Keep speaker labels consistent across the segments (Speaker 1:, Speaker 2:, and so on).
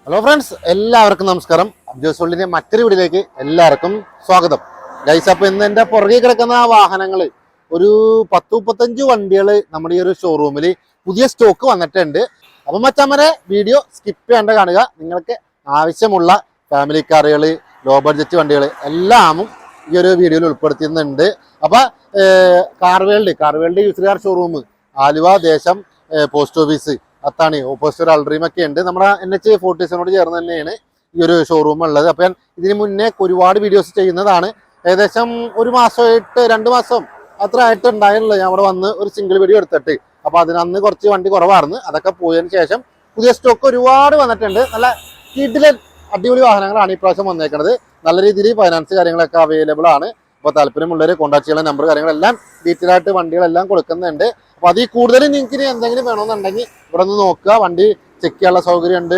Speaker 1: Hello friends, എല്ലാവർക്കും നമസ്കാരം. അബ്ജോസോളിന്റെ മറ്റൊരു വീഡിയോയിലേക്ക് എല്ലാവർക്കും സ്വാഗതം. ഗൈസ്, അപ്പോൾ ഇന്ന് എൻ്റെ പുറകെ കിടക്കുന്ന വാഹനങ്ങൾ ഒരു 10-35 വണ്ടികൾ നമ്മുടെ ഈ ഒരു ഷോറൂമിൽ പുതിയ സ്റ്റോക്ക് വന്നിട്ടുണ്ട്. അപ്പം മച്ചാമ്മരെ വീഡിയോ സ്കിപ്പ് ചെയ്യാണ്ട് കാണുക. നിങ്ങൾക്ക് ആവശ്യമുള്ള ഫാമിലി കാറുകൾ, ലോ ബഡ്ജറ്റ് വണ്ടികൾ എല്ലാമും ഈ ഒരു വീഡിയോയിൽ ഉൾപ്പെടുത്തുന്നുണ്ട്. അപ്പോൾ കാർവേൾഡ് യൂസ്ഡ് കാർ ഷോറൂം, ആലുവ ദേശം പോസ്റ്റ് ഓഫീസ് അത്താണ് ഓപ്പോസിറ്റ് ഒരു അൾഡ്രീം ഒക്കെ ഉണ്ട്. നമ്മുടെ NH47 ചേർന്ന് തന്നെയാണ് ഈ ഒരു ഷോറൂം ഉള്ളത്. അപ്പം ഞാൻ ഇതിന് മുന്നേ ഒരുപാട് വീഡിയോസ് ചെയ്യുന്നതാണ്. ഏകദേശം ഒരു മാസമായിട്ട് 2 മാസം അത്ര ആയിട്ട് ഉണ്ടായിരുന്നില്ല ഞാൻ അവിടെ വന്ന് ഒരു സിംഗിൾ വീഡിയോ എടുത്തിട്ട്. അപ്പോൾ അതിനന്ന് കുറച്ച് വണ്ടി കുറവായിരുന്നു. അതൊക്കെ പോയതിന് ശേഷം പുതിയ സ്റ്റോക്ക് ഒരുപാട് വന്നിട്ടുണ്ട്. നല്ല കിടിലൻ അടിപൊളി വാഹനങ്ങളാണ് ഇപ്രാവശ്യം വന്നേക്കുന്നത്. നല്ല രീതിയിൽ ഫൈനാൻസ് കാര്യങ്ങളൊക്കെ അവൈലബിൾ ആണ്. അപ്പോൾ താല്പര്യമുള്ളവർ കോൺടാക്ട് ചെയ്യാനുള്ള നമ്പർ കാര്യങ്ങളെല്ലാം ഡീറ്റെയിൽ ആയിട്ട് വണ്ടികളെല്ലാം കൊടുക്കുന്നുണ്ട്. അപ്പോൾ അതിൽ കൂടുതൽ നിങ്ങൾക്ക് ഇനി എന്തെങ്കിലും വേണമെന്നുണ്ടെങ്കിൽ ഇവിടെ നിന്ന് നോക്കുക. വണ്ടി ചെക്ക് ചെയ്യാനുള്ള സൗകര്യം ഉണ്ട്,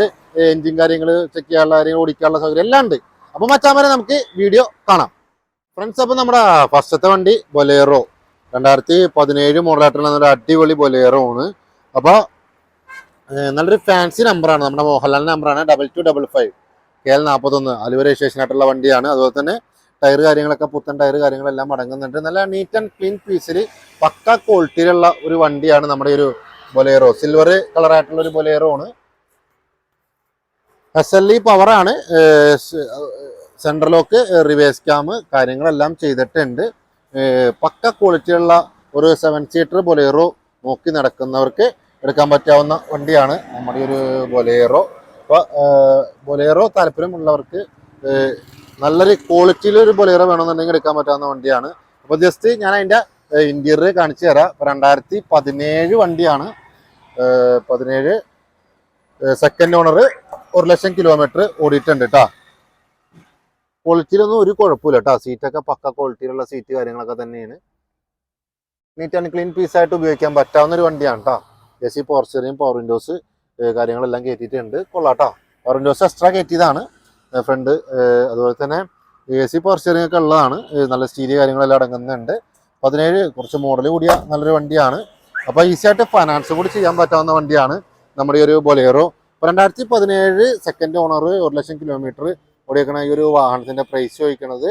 Speaker 1: എൻജിൻ കാര്യങ്ങൾ ചെക്ക് ചെയ്യാനുള്ള കാര്യങ്ങൾ, ഓടിക്കാനുള്ള സൗകര്യം എല്ലാം ഉണ്ട്. അപ്പോൾ മച്ചാമാരെ നമുക്ക് വീഡിയോ കാണാം ഫ്രണ്ട്സ്. അപ്പോൾ നമ്മുടെ ഫസ്റ്റത്തെ വണ്ടി ബൊലേറോ 2017 മോഡലായിട്ടുള്ള ഒരു അടിപൊളി ബൊലേറോ ആണ്. അപ്പോൾ നല്ലൊരു ഫാൻസി നമ്പറാണ്, നമ്മുടെ മോഹൻലാലിൻ്റെ നമ്പറാണ്. 2255 KL 41 ആലുവ രജിസ്ട്രേഷൻ ആയിട്ടുള്ള വണ്ടിയാണ്. അതുപോലെ തന്നെ ടയർ കാര്യങ്ങളൊക്കെ പുത്തൻ ടയർ കാര്യങ്ങളെല്ലാം അടങ്ങുന്നുണ്ട്. നല്ല നീറ്റ് ആൻഡ് ക്ലീൻ പീസിൽ പക്ക ക്വാളിറ്റിയിലുള്ള ഒരു വണ്ടിയാണ് നമ്മുടെ ഒരു ബൊലേറോ. സിൽവർ കളറായിട്ടുള്ള ഒരു ബൊലേറോ ആണ്. SLE പവറാണ്, സെൻട്രൽ ലോക്ക്, റിവേഴ്സ് ക്യാം കാര്യങ്ങളെല്ലാം ചെയ്തിട്ടുണ്ട്. പക്ക ക്വാളിറ്റിയുള്ള ഒരു 7 സീറ്റർ ബൊലേറോ നോക്കി നടക്കുന്നവർക്ക് എടുക്കാൻ പറ്റാവുന്ന വണ്ടിയാണ് നമ്മുടെ ഒരു ബൊലേറോ. അപ്പോൾ ബൊലേറോ താല്പര്യമുള്ളവർക്ക് നല്ലൊരു ക്വാളിറ്റിയിലൊരു ബൊലേറോ വേണമെന്നുണ്ടെങ്കിൽ എടുക്കാൻ പറ്റാവുന്ന വണ്ടിയാണ്. അപ്പോൾ ജസ്റ്റ് ഞാൻ അതിൻ്റെ ഇൻറ്റീരിയർ കാണിച്ചു തരാം. 2017 വണ്ടിയാണ്. 17 സെക്കൻഡ് ഓണർ, 1,00,000 കിലോമീറ്റർ ഓടിയിട്ടുണ്ട് കേട്ടോ. ക്വാളിറ്റിയിലൊന്നും ഒരു കുഴപ്പമില്ല കേട്ടോ. സീറ്റൊക്കെ പക്ക ക്വാളിറ്റിയിലുള്ള സീറ്റ് കാര്യങ്ങളൊക്കെ തന്നെയാണ്. നീറ്റ് ആൻഡ് ക്ലീൻ പീസായിട്ട് ഉപയോഗിക്കാൻ പറ്റാവുന്ന ഒരു വണ്ടിയാണ് കേട്ടോ. AC power steering, power windows കാര്യങ്ങളെല്ലാം കയറ്റിയിട്ടുണ്ട്. കൊള്ളാട്ടോ. പവർ വിൻഡോസ് എക്സ്ട്രാ കയറ്റിയതാണ് ഫ്രണ്ട്. അതുപോലെ തന്നെ AC പവർ സ്റ്റിയറിംഗ് ഒക്കെ ഉള്ളതാണ്. നല്ല സ്റ്റീരിയോ കാര്യങ്ങളെല്ലാം അടങ്ങുന്നുണ്ട്. 17 കുറച്ച് മോഡൽ കൂടിയ നല്ലൊരു വണ്ടിയാണ്. അപ്പോൾ ഈസി ആയിട്ട് ഫൈനാൻസ് കൂടി ചെയ്യാൻ പറ്റാവുന്ന വണ്ടിയാണ് നമ്മുടെ ഈ ഒരു ബൊലേറോ. 2017 സെക്കൻഡ് ഓണർ, 1,00,000 കിലോമീറ്റർ ഓടിയേക്കണ ഈ ഒരു വാഹനത്തിൻ്റെ പ്രൈസ് ചോദിക്കുന്നത്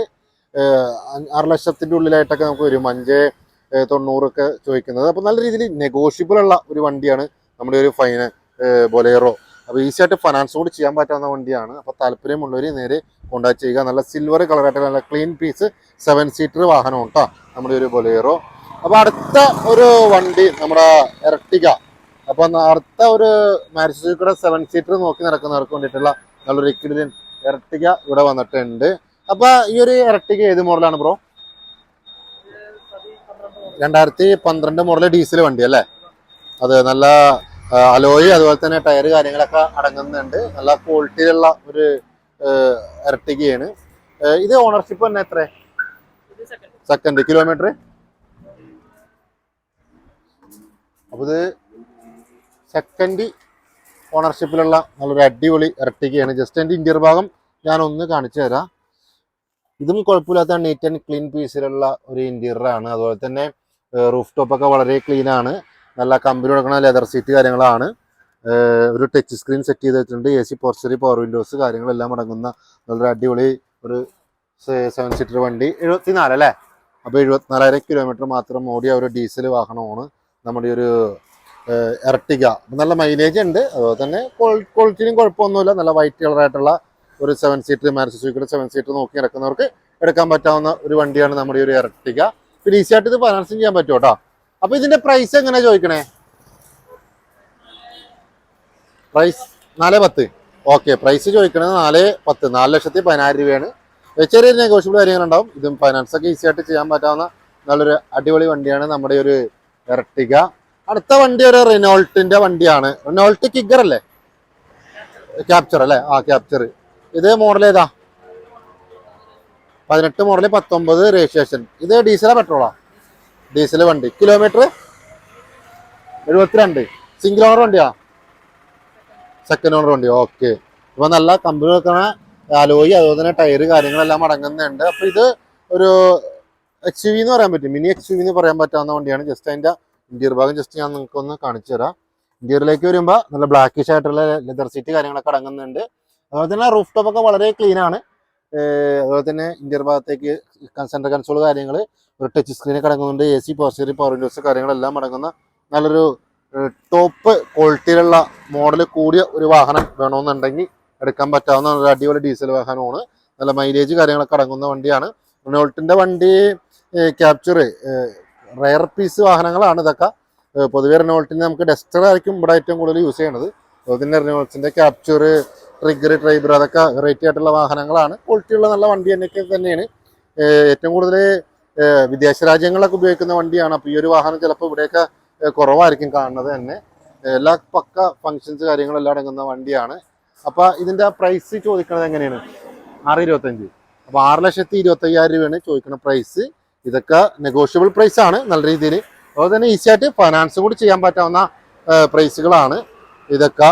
Speaker 1: 6,00,000 ഉള്ളിലായിട്ടൊക്കെ നമുക്ക് വരും. 5,90 ഒക്കെ ചോദിക്കുന്നത്. അപ്പോൾ നല്ല രീതിയിൽ നെഗോഷ്യബിൾ ഉള്ള ഒരു വണ്ടിയാണ് നമ്മുടെ ഒരു ബൊലേറോ. അപ്പോൾ ഈസി ആയിട്ട് ഫൈനാൻസ് കൂടി ചെയ്യാൻ പറ്റാവുന്ന വണ്ടിയാണ്. അപ്പോൾ താല്പര്യമുള്ളവർ നേരെ കോൺടാക്ട് ചെയ്യുക. നല്ല സിൽവർ കളറായിട്ട് നല്ല ക്ലീൻ പീസ് 7 സീറ്റർ വാഹനമാണ് കേട്ടോ നമ്മുടെ ഒരു ബൊലേറോ. അപ്പോൾ അടുത്ത ഒരു വണ്ടി നമ്മുടെ എർട്ടിഗ. അപ്പോൾ അടുത്ത ഒരു മാരുതിയുടെ 7 സീറ്റർ നോക്കി നടക്കുന്നവർക്ക് വേണ്ടിയിട്ടുള്ള നല്ലൊരു കിടിലൻ എർട്ടിഗ ഇവിടെ വന്നിട്ടുണ്ട്. അപ്പോൾ ഈ ഒരു എർട്ടിഗ ഏത് മോഡലാണ് ബ്രോ? 2012 മോഡൽ ഡീസൽ വണ്ടി അല്ലേ? അത് നല്ല അലോയി, അതുപോലെ തന്നെ ടയർ കാര്യങ്ങളൊക്കെ അടങ്ങുന്നുണ്ട്. നല്ല ക്വാളിറ്റിയിലുള്ള ഒരു എർട്ടിഗയാണ്. ഇത് ഓണർഷിപ്പ് തന്നെ എത്ര? Second kilometre. അപ്പോൾ ഇത് സെക്കൻഡ് ഓണർഷിപ്പിലുള്ള നല്ലൊരു അടിപൊളി എർട്ടിഗയാണ്. ജസ്റ്റ് എൻ്റെ ഇന്റീരിയർ ഭാഗം ഞാൻ ഒന്ന് കാണിച്ചു തരാം. ഇതും കുഴപ്പമില്ലാത്ത നീറ്റ് ആൻഡ് ക്ലീൻ പീസിലുള്ള ഒരു ഇന്റീരിയറാണ്. അതുപോലെ തന്നെ റൂഫ് ടോപ്പൊക്കെ വളരെ ക്ലീൻ ആണ്. നല്ല കമ്പനി കൊടുക്കുന്ന ലെതർ സീറ്റ് കാര്യങ്ങളാണ്. ഒരു ടച്ച് സ്ക്രീൻ സെറ്റ് ചെയ്ത് വെച്ചിട്ടുണ്ട്. AC power steering, power windows കാര്യങ്ങളെല്ലാം അടങ്ങുന്ന നല്ലൊരു അടിപൊളി ഒരു 7 സീറ്റർ വണ്ടി. 74 അല്ലേ? അപ്പോൾ 74,000 കിലോമീറ്റർ മാത്രം ഓടിയ ഒരു ഡീസൽ വാഹനമാണ് നമ്മുടെ ഒരു എർട്ടിഗ. നല്ല മൈലേജ് ഉണ്ട്. അതുപോലെ തന്നെ ക്വാളിറ്റിയും കുഴപ്പമൊന്നുമില്ല. നല്ല വൈറ്റ് കളറായിട്ടുള്ള ഒരു 7 സീറ്റർ മാരുതിയുടെ 7 സീറ്റർ നോക്കി നടക്കുന്നവർക്ക് എടുക്കാൻ പറ്റാവുന്ന ഒരു വണ്ടിയാണ് നമ്മുടെ ഒരു എർട്ടിഗ. പിന്നെ ഈസി ആയിട്ട് ഇത് ഫൈനാൻസിങ് ചെയ്യാൻ പറ്റും കേട്ടോ. അപ്പോൾ ഇതിന്റെ പ്രൈസ് എങ്ങനെ ചോദിക്കണേ? പ്രൈസ് 410. ഓക്കെ, പ്രൈസ് ചോദിക്കണത് 410, 4,10,000 രൂപയാണ്. ചെറിയ നെഗോഷ്യബിൾ കാര്യങ്ങളുണ്ടാവും. ഇതും ഫൈനാൻസ് ഒക്കെ ഈസി ആയിട്ട് ചെയ്യാൻ പറ്റാവുന്ന നല്ലൊരു അടിപൊളി വണ്ടിയാണ് നമ്മുടെ ഒരു എർട്ടിഗ. അടുത്ത വണ്ടി ഒരു റിനോൾട്ടിന്റെ വണ്ടിയാണ്. റിനോൾട്ട് കിഗർ അല്ലേ? ക്യാപ്ചർ അല്ലേ? ക്യാപ്ചർ. ഇത് മോഡൽ ഏതാ? 18 മോഡൽ, 19 രജിസ്ട്രേഷൻ. ഇത് ഡീസലാ പെട്രോളാ? ഡീസൽ വണ്ടി. കിലോമീറ്റർ 72. സിംഗിൾ ഓണർ വണ്ടിയാ? സെക്കൻഡ് ഓണർ വണ്ടി. ഓക്കെ. ഇപ്പൊ നല്ല കമ്പനി വെക്കണ അലോയി, അതുപോലെ തന്നെ ടയർ കാര്യങ്ങളെല്ലാം അടങ്ങുന്നുണ്ട്. അപ്പൊ ഇത് ഒരു XUV എന്ന് പറയാൻ പറ്റും, മിനി XUV എന്ന് പറയാൻ പറ്റാവുന്ന വണ്ടിയാണ്. ജസ്റ്റ് അതിന്റെ ഇന്റീരിയർ ഭാഗം ജസ്റ്റ് ഞാൻ നിങ്ങൾക്ക് ഒന്ന് കാണിച്ചു തരാം. ഇന്റീരിയറിലേക്ക് വരുമ്പോൾ നല്ല ബ്ലാക്കിഷ് ആയിട്ടുള്ള ലെതർ സീറ്റ് കാര്യങ്ങളൊക്കെ അടങ്ങുന്നുണ്ട്. അതുപോലെ തന്നെ റൂഫ് ടോപ്പ് ഒക്കെ വളരെ ക്ലീൻ ആണ്. അതുപോലെ തന്നെ ഇന്റീരിയർ ഭാഗത്തേക്ക് സെൻട്രൽ കൺസോൾ കാര്യങ്ങൾ, ഒരു ടച്ച് സ്ക്രീനൊക്കെ അടങ്ങുന്നുണ്ട്. AC power steering, power windows കാര്യങ്ങളെല്ലാം അടങ്ങുന്ന നല്ലൊരു ടോപ്പ് ക്വാളിറ്റിയിലുള്ള മോഡൽ കൂടിയ ഒരു വാഹനം വേണമെന്നുണ്ടെങ്കിൽ എടുക്കാൻ പറ്റാവുന്ന ഒരു അടിപൊളി ഡീസൽ വാഹനമാണ്. നല്ല മൈലേജ് കാര്യങ്ങളൊക്കെ അടങ്ങുന്ന വണ്ടിയാണ്. റെനോൾട്ടിന്റെ വണ്ടി ക്യാപ്ചർ റയർ പീസ് വാഹനങ്ങളാണ് ഇതൊക്കെ. പൊതുവെ റെനോൾട്ടിന് നമുക്ക് ഡസ്റ്റർ ആയിരിക്കും ഇവിടെ ഏറ്റവും കൂടുതൽ യൂസ് ചെയ്യണത്. അതുപോലെ തന്നെ റെനോൾട്ടിന്റെ ക്യാപ്ചർ, ട്രിഗർ, ട്രൈബർ അതൊക്കെ വെറൈറ്റി ആയിട്ടുള്ള വാഹനങ്ങളാണ്. ക്വാളിറ്റിയുള്ള നല്ല വണ്ടി തന്നെയാണ്. ഏറ്റവും കൂടുതൽ വിദേശ രാജ്യങ്ങളിലൊക്കെ ഉപയോഗിക്കുന്ന വണ്ടിയാണ്. അപ്പോൾ ഈ ഒരു വാഹനം ചിലപ്പോൾ ഇവിടെയൊക്കെ കുറവായിരിക്കും കാണുന്നത് തന്നെ. എല്ലാ പക്ക ഫങ്ഷൻസ് കാര്യങ്ങളെല്ലാം അടങ്ങുന്ന വണ്ടിയാണ്. അപ്പോൾ ഇതിന്റെ പ്രൈസ് ചോദിക്കുന്നത് എങ്ങനെയാണ്? 6,25. അപ്പോൾ 6,25,000 രൂപയാണ് ചോദിക്കുന്ന പ്രൈസ്. ഇതൊക്കെ നെഗോഷ്യബിൾ പ്രൈസ് ആണ് നല്ല രീതിയിൽ. അതുപോലെ തന്നെ ഈസി ആയിട്ട് ഫൈനാൻസ് കൂടി ചെയ്യാൻ പറ്റാവുന്ന പ്രൈസുകളാണ് ഇതൊക്കെ.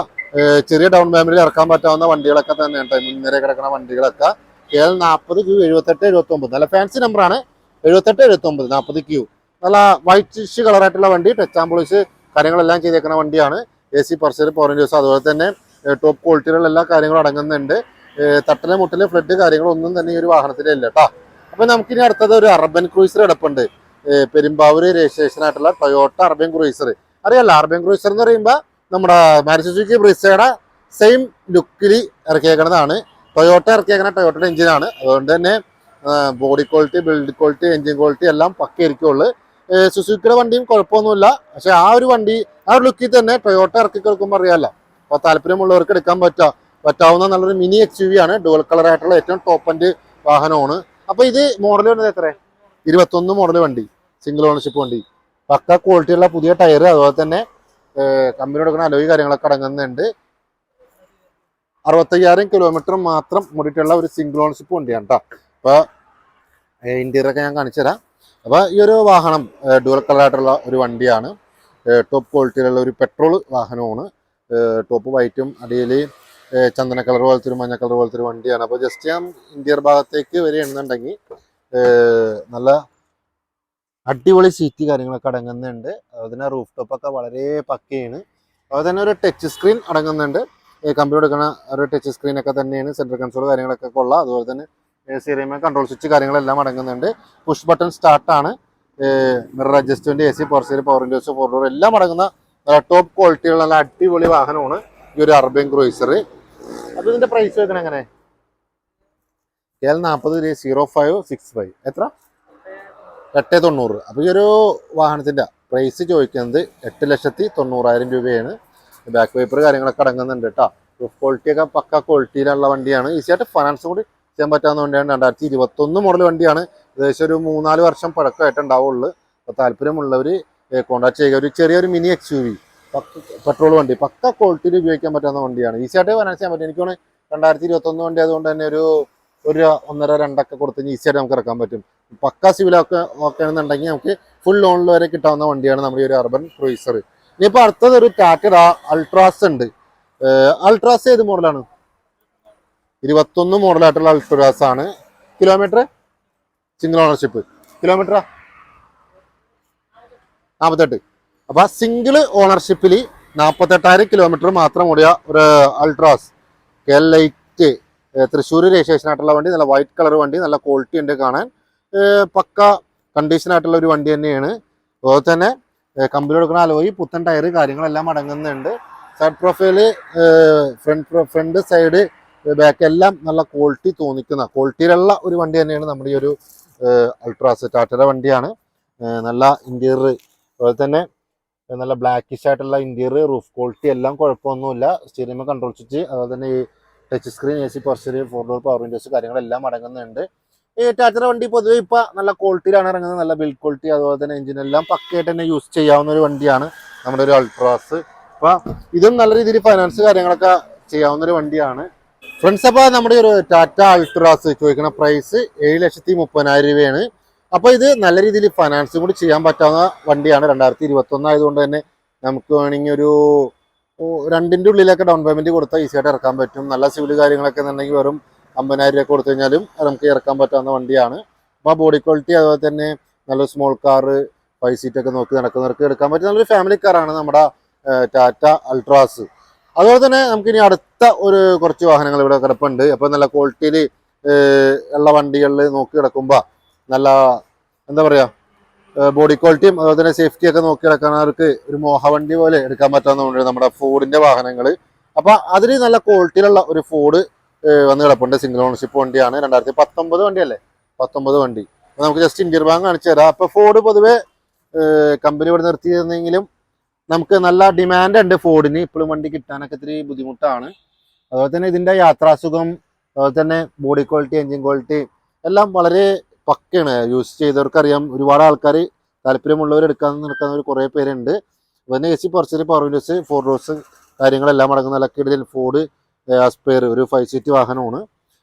Speaker 1: ചെറിയ ഡൗൺ പേയ്മെന്റിൽ ഇറക്കാൻ പറ്റാവുന്ന വണ്ടികളൊക്കെ തന്നെയാണ്. മുൻനിര കിടക്കുന്ന വണ്ടികളൊക്കെ KL 40Q 7879 നല്ല ഫാൻസി നമ്പറാണ്. 7879 40Q നല്ല വൈറ്റ് കളറായിട്ടുള്ള വണ്ടി. ടച്ച് ആൻഡ് പോളിഷ് കാര്യങ്ങളെല്ലാം ചെയ്തേക്കുന്ന വണ്ടിയാണ്. AC പർസർ, പവർ വിൻഡോസ്, അതുപോലെ തന്നെ ടോപ്പ് ക്വാളിറ്റിയിലുള്ള എല്ലാ കാര്യങ്ങളും അടങ്ങുന്നുണ്ട്. തട്ടല് മുട്ടല് ഫ്ലഡ് കാര്യങ്ങളൊന്നും തന്നെ ഈ ഒരു വാഹനത്തിലില്ല കേട്ടോ. അപ്പൊ നമുക്കിനി അടുത്തത് ഒരു അർബൻ ക്രൂയിസർ കിടപ്പുണ്ട്. പെരുമ്പാവൂർ രജിസ്ട്രേഷൻ ആയിട്ടുള്ള ടൊയോട്ട അർബൻ ക്രൂയിസർ. അറിയാലോ, അർബൻ ക്രൂയിസർ എന്ന് പറയുമ്പോൾ നമ്മുടെ മാരുതി സുസുക്കി ബ്രിസയുടെ സെയിം ലുക്കിൽ ഇറക്കിയേക്കുന്നതാണ്. ടൊയോട്ട ഇറക്കിയേക്കുന്ന ടൊയോട്ടയുടെ എഞ്ചിനാണ്. അതുകൊണ്ട് തന്നെ body quality, build quality, engine quality എല്ലാം പക്കയായിരിക്കുള്ളൂ. സുസുക്കിയുടെ വണ്ടിയും കുഴപ്പമൊന്നുമില്ല. പക്ഷെ ആ ഒരു വണ്ടി ആ ഒരു ലുക്കിൽ തന്നെ ടൊയോട്ട ഇറക്കി കൊടുക്കുമ്പോൾ അറിയാമല്ലോ. അപ്പോൾ താല്പര്യമുള്ളവർക്ക് എടുക്കാൻ പറ്റാവുന്ന നല്ലൊരു മിനി XUV ആണ്. ഡുവൽ കളർ ആയിട്ടുള്ള ഏറ്റവും ടോപ്പ് എൻഡ് വാഹനമാണ്. അപ്പോൾ ഇത് മോഡൽ വരുന്നത് എത്ര? 21 മോഡൽ വണ്ടി, സിംഗിൾ ഓണർഷിപ്പ് വണ്ടി, പക്ക ക്വാളിറ്റിയുള്ള പുതിയ ടയർ, അതുപോലെ തന്നെ കമ്പനി കൊടുക്കുന്ന അലോയ് കാര്യങ്ങളൊക്കെ അടങ്ങുന്നുണ്ട്. 65,000 കിലോമീറ്റർ മാത്രം ഓടിയിട്ടുള്ള ഒരു സിംഗിൾ ഓണർഷിപ്പ് വണ്ടിയാണ് കേട്ടോ. അപ്പോൾ ഇന്റീരിയറൊക്കെ ഞാൻ കാണിച്ചു തരാം. അപ്പോൾ ഈ ഒരു വാഹനം ഡുവൽ കളറായിട്ടുള്ള ഒരു വണ്ടിയാണ്. ടോപ്പ് ക്വാളിറ്റിയിലുള്ള ഒരു പെട്രോൾ വാഹനമാണ്. ടോപ്പ് വൈറ്റും അടിയിൽ ചന്ദന കളർ പോലത്തെ ഒരു മഞ്ഞ കളർ പോലത്തെ ഒരു വണ്ടിയാണ്. അപ്പോൾ ജസ്റ്റ് ഞാൻ ഇന്റീരിയർ ഭാഗത്തേക്ക് വരികയാണെന്നുണ്ടെങ്കിൽ നല്ല അടിപൊളി സീറ്റ് കാര്യങ്ങളൊക്കെ അടങ്ങുന്നുണ്ട്. അതുപോലെ തന്നെ റൂഫ് ടോപ്പൊക്കെ വളരെ പക്കയാണ്. അതുപോലെ തന്നെ ഒരു ടച്ച് സ്ക്രീൻ അടങ്ങുന്നുണ്ട്. കമ്പനി എടുക്കുന്ന ഒരു ടച്ച് സ്ക്രീനൊക്കെ തന്നെയാണ്. സെൻട്രൽ കൺസോൾ കാര്യങ്ങളൊക്കെ കൊള്ളാം. അതുപോലെ തന്നെ സീരിയൽ കൺട്രോൾ സ്വിച്ച് കാര്യങ്ങളെല്ലാം അടങ്ങുന്നുണ്ട്. പുഷ് ബട്ടൺ സ്റ്റാർട്ടാണ്. Mirror adjustment, AC power steering, power windows, 4 door എല്ലാം അടങ്ങുന്ന ടോപ്പ് ക്വാളിറ്റിയുള്ള നല്ല അടിപൊളി വാഹനമാണ് ഈ ഒരു അർബൻ ക്രൂയിസർ. അപ്പോൾ ഇതിന്റെ പ്രൈസ് വെക്കണം എങ്ങനെ? KL 40 0565 എത്ര? 890. അപ്പോൾ ഈ ഒരു വാഹനത്തിന്റെ പ്രൈസ് ചോദിക്കുന്നത് 8,90,000 രൂപയാണ്. ബാക്ക് വൈപ്പർ കാര്യങ്ങളൊക്കെ അടങ്ങുന്നുണ്ട് കേട്ടോ. റൂഫ് ക്വാളിറ്റി ഒക്കെ പക്ക ക്വാളിറ്റിയിലുള്ള വണ്ടിയാണ്. ഈസി ആയിട്ട് ഫൈനാൻസ് കൂടി ചെയ്യാൻ പറ്റാവുന്ന വണ്ടിയാണ്. 2021 മോഡൽ വണ്ടിയാണ്. ഏകദേശം ഒരു 3-4 വർഷം പഴക്കമായിട്ടുണ്ടാവുള്ളൂ. അപ്പോൾ താല്പര്യമുള്ളവർ കോൺടാക്ട് ചെയ്യുക. ഒരു ചെറിയൊരു മിനി XUV പെട്രോൾ വണ്ടി പക്ക ക്വാളിറ്റിയിൽ ഉപയോഗിക്കാൻ പറ്റാവുന്ന വണ്ടിയാണ്. ഈസി ആയിട്ട് ഫൈനാൻസ് ചെയ്യാൻ പറ്റും. എനിക്ക് 2021 വണ്ടി അതുകൊണ്ട് തന്നെ ഒരു 1.5-2 കൊടുത്ത് ഈസി ആയിട്ട് നമുക്ക് ഇറക്കാൻ പറ്റും. പക്ക സിവിലൊക്കെ നോക്കുകയാണെന്നുണ്ടെങ്കിൽ നമുക്ക് ഫുൾ ലോണിൽ വരെ കിട്ടാവുന്ന വണ്ടിയാണ് നമ്മുടെ ഈ ഒരു അർബൻ ക്രൂയിസർ. ഇനിയിപ്പോൾ അടുത്തത് ഒരു ടാറ്റ അൾട്രാസ് ഉണ്ട്. അൾട്രാസ് ഏത് മോഡലാണ്? 21 മോഡലായിട്ടുള്ള അൾട്രാസ് ആണ്. Kilometre single ownership kilometre 48. അപ്പൊ സിംഗിൾ ഓണർഷിപ്പിൽ 48,000 കിലോമീറ്റർ മാത്രം ഓടിയ ഒരു Ultras KL light Thrissur registration ആയിട്ടുള്ള വണ്ടി. നല്ല വൈറ്റ് കളർ വണ്ടി, നല്ല ക്വാളിറ്റി ഉണ്ട് കാണാൻ. പക്ക കണ്ടീഷൻ ആയിട്ടുള്ള ഒരു വണ്ടി തന്നെയാണ്. അതുപോലെ തന്നെ കമ്പനി കൊടുക്കുന്ന അലോയി, പുത്തൻ ടയർ കാര്യങ്ങളെല്ലാം അടങ്ങുന്നുണ്ട്. Side profile, front side, back എല്ലാം നല്ല ക്വാളിറ്റി തോന്നിക്കുന്ന ക്വാളിറ്റിയിലുള്ള ഒരു വണ്ടി തന്നെയാണ് നമ്മുടെ ഈ ഒരു അൾട്രാസ്. ടാറ്റയുടെ വണ്ടിയാണ്. നല്ല ഇന്റീരിയർ, അതുപോലെ തന്നെ നല്ല ബ്ലാക്കിഷ് ആയിട്ടുള്ള ഇന്റീരിയർ, റൂഫ് ക്വാളിറ്റി എല്ലാം കുഴപ്പമൊന്നുമില്ല. സ്റ്റിയറിംഗ് കൺട്രോൾ സ്വിച്ച്, അതുപോലെ തന്നെ ഈ touch screen, AC power steering, 4 door power windows കാര്യങ്ങളെല്ലാം അടങ്ങുന്നുണ്ട്. ഈ ടാറ്റയുടെ വണ്ടി പൊതുവെ ഇപ്പോൾ നല്ല ക്വാളിറ്റിയിലാണ് ഇറങ്ങുന്നത്. നല്ല ബിൽഡ് ക്വാളിറ്റി, അതുപോലെ തന്നെ എഞ്ചിനെല്ലാം പക്കയായിട്ട് തന്നെ യൂസ് ചെയ്യാവുന്ന ഒരു വണ്ടിയാണ് നമ്മുടെ ഒരു അൾട്രാസ്. അപ്പോൾ ഇതും നല്ല രീതിയിൽ ഫൈനാൻസ് കാര്യങ്ങളൊക്കെ ചെയ്യാവുന്ന ഒരു വണ്ടിയാണ് ഫ്രണ്ട്സ്. അപ്പോൾ നമ്മുടെ ഒരു ടാറ്റ അൾട്രാസ് ചോദിക്കുന്ന പ്രൈസ് 7,30,000 രൂപയാണ്. അപ്പോൾ ഇത് നല്ല രീതിയിൽ ഫൈനാൻസ് കൂടി ചെയ്യാൻ പറ്റാവുന്ന വണ്ടിയാണ്. 2021 ആയതുകൊണ്ട് തന്നെ നമുക്ക് വേണമെങ്കിൽ ഒരു 2ന്റെ ഉള്ളിലൊക്കെ ഡൗൺ പേയ്മെന്റ് കൊടുത്താൽ ഈസി ആയിട്ട് ഇറക്കാൻ പറ്റും. നല്ല സിവിൽ കാര്യങ്ങളൊക്കെ എന്നുണ്ടെങ്കിൽ വെറും 50,000 രൂപ കൊടുത്തു കഴിഞ്ഞാലും നമുക്ക് ഇറക്കാൻ പറ്റാവുന്ന വണ്ടിയാണ്. അപ്പോൾ ബോഡി ക്വാളിറ്റി, അതുപോലെ തന്നെ നല്ല സ്മോൾ കാർ, 5 സീറ്റൊക്കെ നോക്കി നടക്കുന്നവർക്ക് എടുക്കാൻ പറ്റുന്ന നല്ലൊരു ഫാമിലി കാറാണ് നമ്മുടെ ടാറ്റ അൾട്രാസ്. അതുപോലെ തന്നെ നമുക്ക് ഇനി അടുത്ത ഒരു കുറച്ച് വാഹനങ്ങൾ ഇവിടെ കിടപ്പുണ്ട്. അപ്പോൾ നല്ല ക്വാളിറ്റിയിൽ ഉള്ള വണ്ടികളിൽ നോക്കി കിടക്കുമ്പോൾ നല്ല എന്താ പറയുക ബോഡി ക്വാളിറ്റിയും അതുപോലെ തന്നെ സേഫ്റ്റി ഒക്കെ നോക്കി കിടക്കുന്നവർക്ക് ഒരു മോഹവണ്ടി പോലെ എടുക്കാൻ പറ്റാവുന്ന നമ്മുടെ ഫോർഡിന്റെ വാഹനങ്ങൾ. അപ്പോൾ അതിൽ നല്ല ക്വാളിറ്റിയിലുള്ള ഒരു ഫോർഡ് വന്ന് കിടപ്പുണ്ട്. സിംഗിൾ ഓണർഷിപ്പ് വണ്ടിയാണ്. 2019 വണ്ടിയല്ലേ, 19 വണ്ടി. അപ്പോൾ നമുക്ക് ജസ്റ്റ് ഇന്റീരിയർ ഭാഗം കാണിച്ചു തരാം. അപ്പോൾ ഫോർഡ് പൊതുവെ കമ്പനി ഇവിടെ നിർത്തിയിരുന്നെങ്കിലും നമുക്ക് നല്ല ഡിമാൻഡ് ഉണ്ട് ഫോർഡിന്. ഇപ്പോഴും വണ്ടി കിട്ടാനൊക്കെ ഇത്തിരി ബുദ്ധിമുട്ടാണ്. അതുപോലെ തന്നെ ഇതിൻ്റെ യാത്രാസുഖം, അതുപോലെ തന്നെ ബോഡി ക്വാളിറ്റി, എൻജിൻ ക്വാളിറ്റി എല്ലാം വളരെ പക്കയാണ്. യൂസ് ചെയ്തവർക്കറിയാം. ഒരുപാട് ആൾക്കാർ താല്പര്യമുള്ളവർ എടുക്കാൻ നിൽക്കുന്നവർ കുറേ പേരുണ്ട്. പിന്നെ AC purchase, power windows, 4 doors കാര്യങ്ങളെല്ലാം അടങ്ങുന്ന നല്ല കിടിലൻ ഫോർഡ് ആസ്പെയർ ഒരു 5 സീറ്റ് വാഹനമാണ്.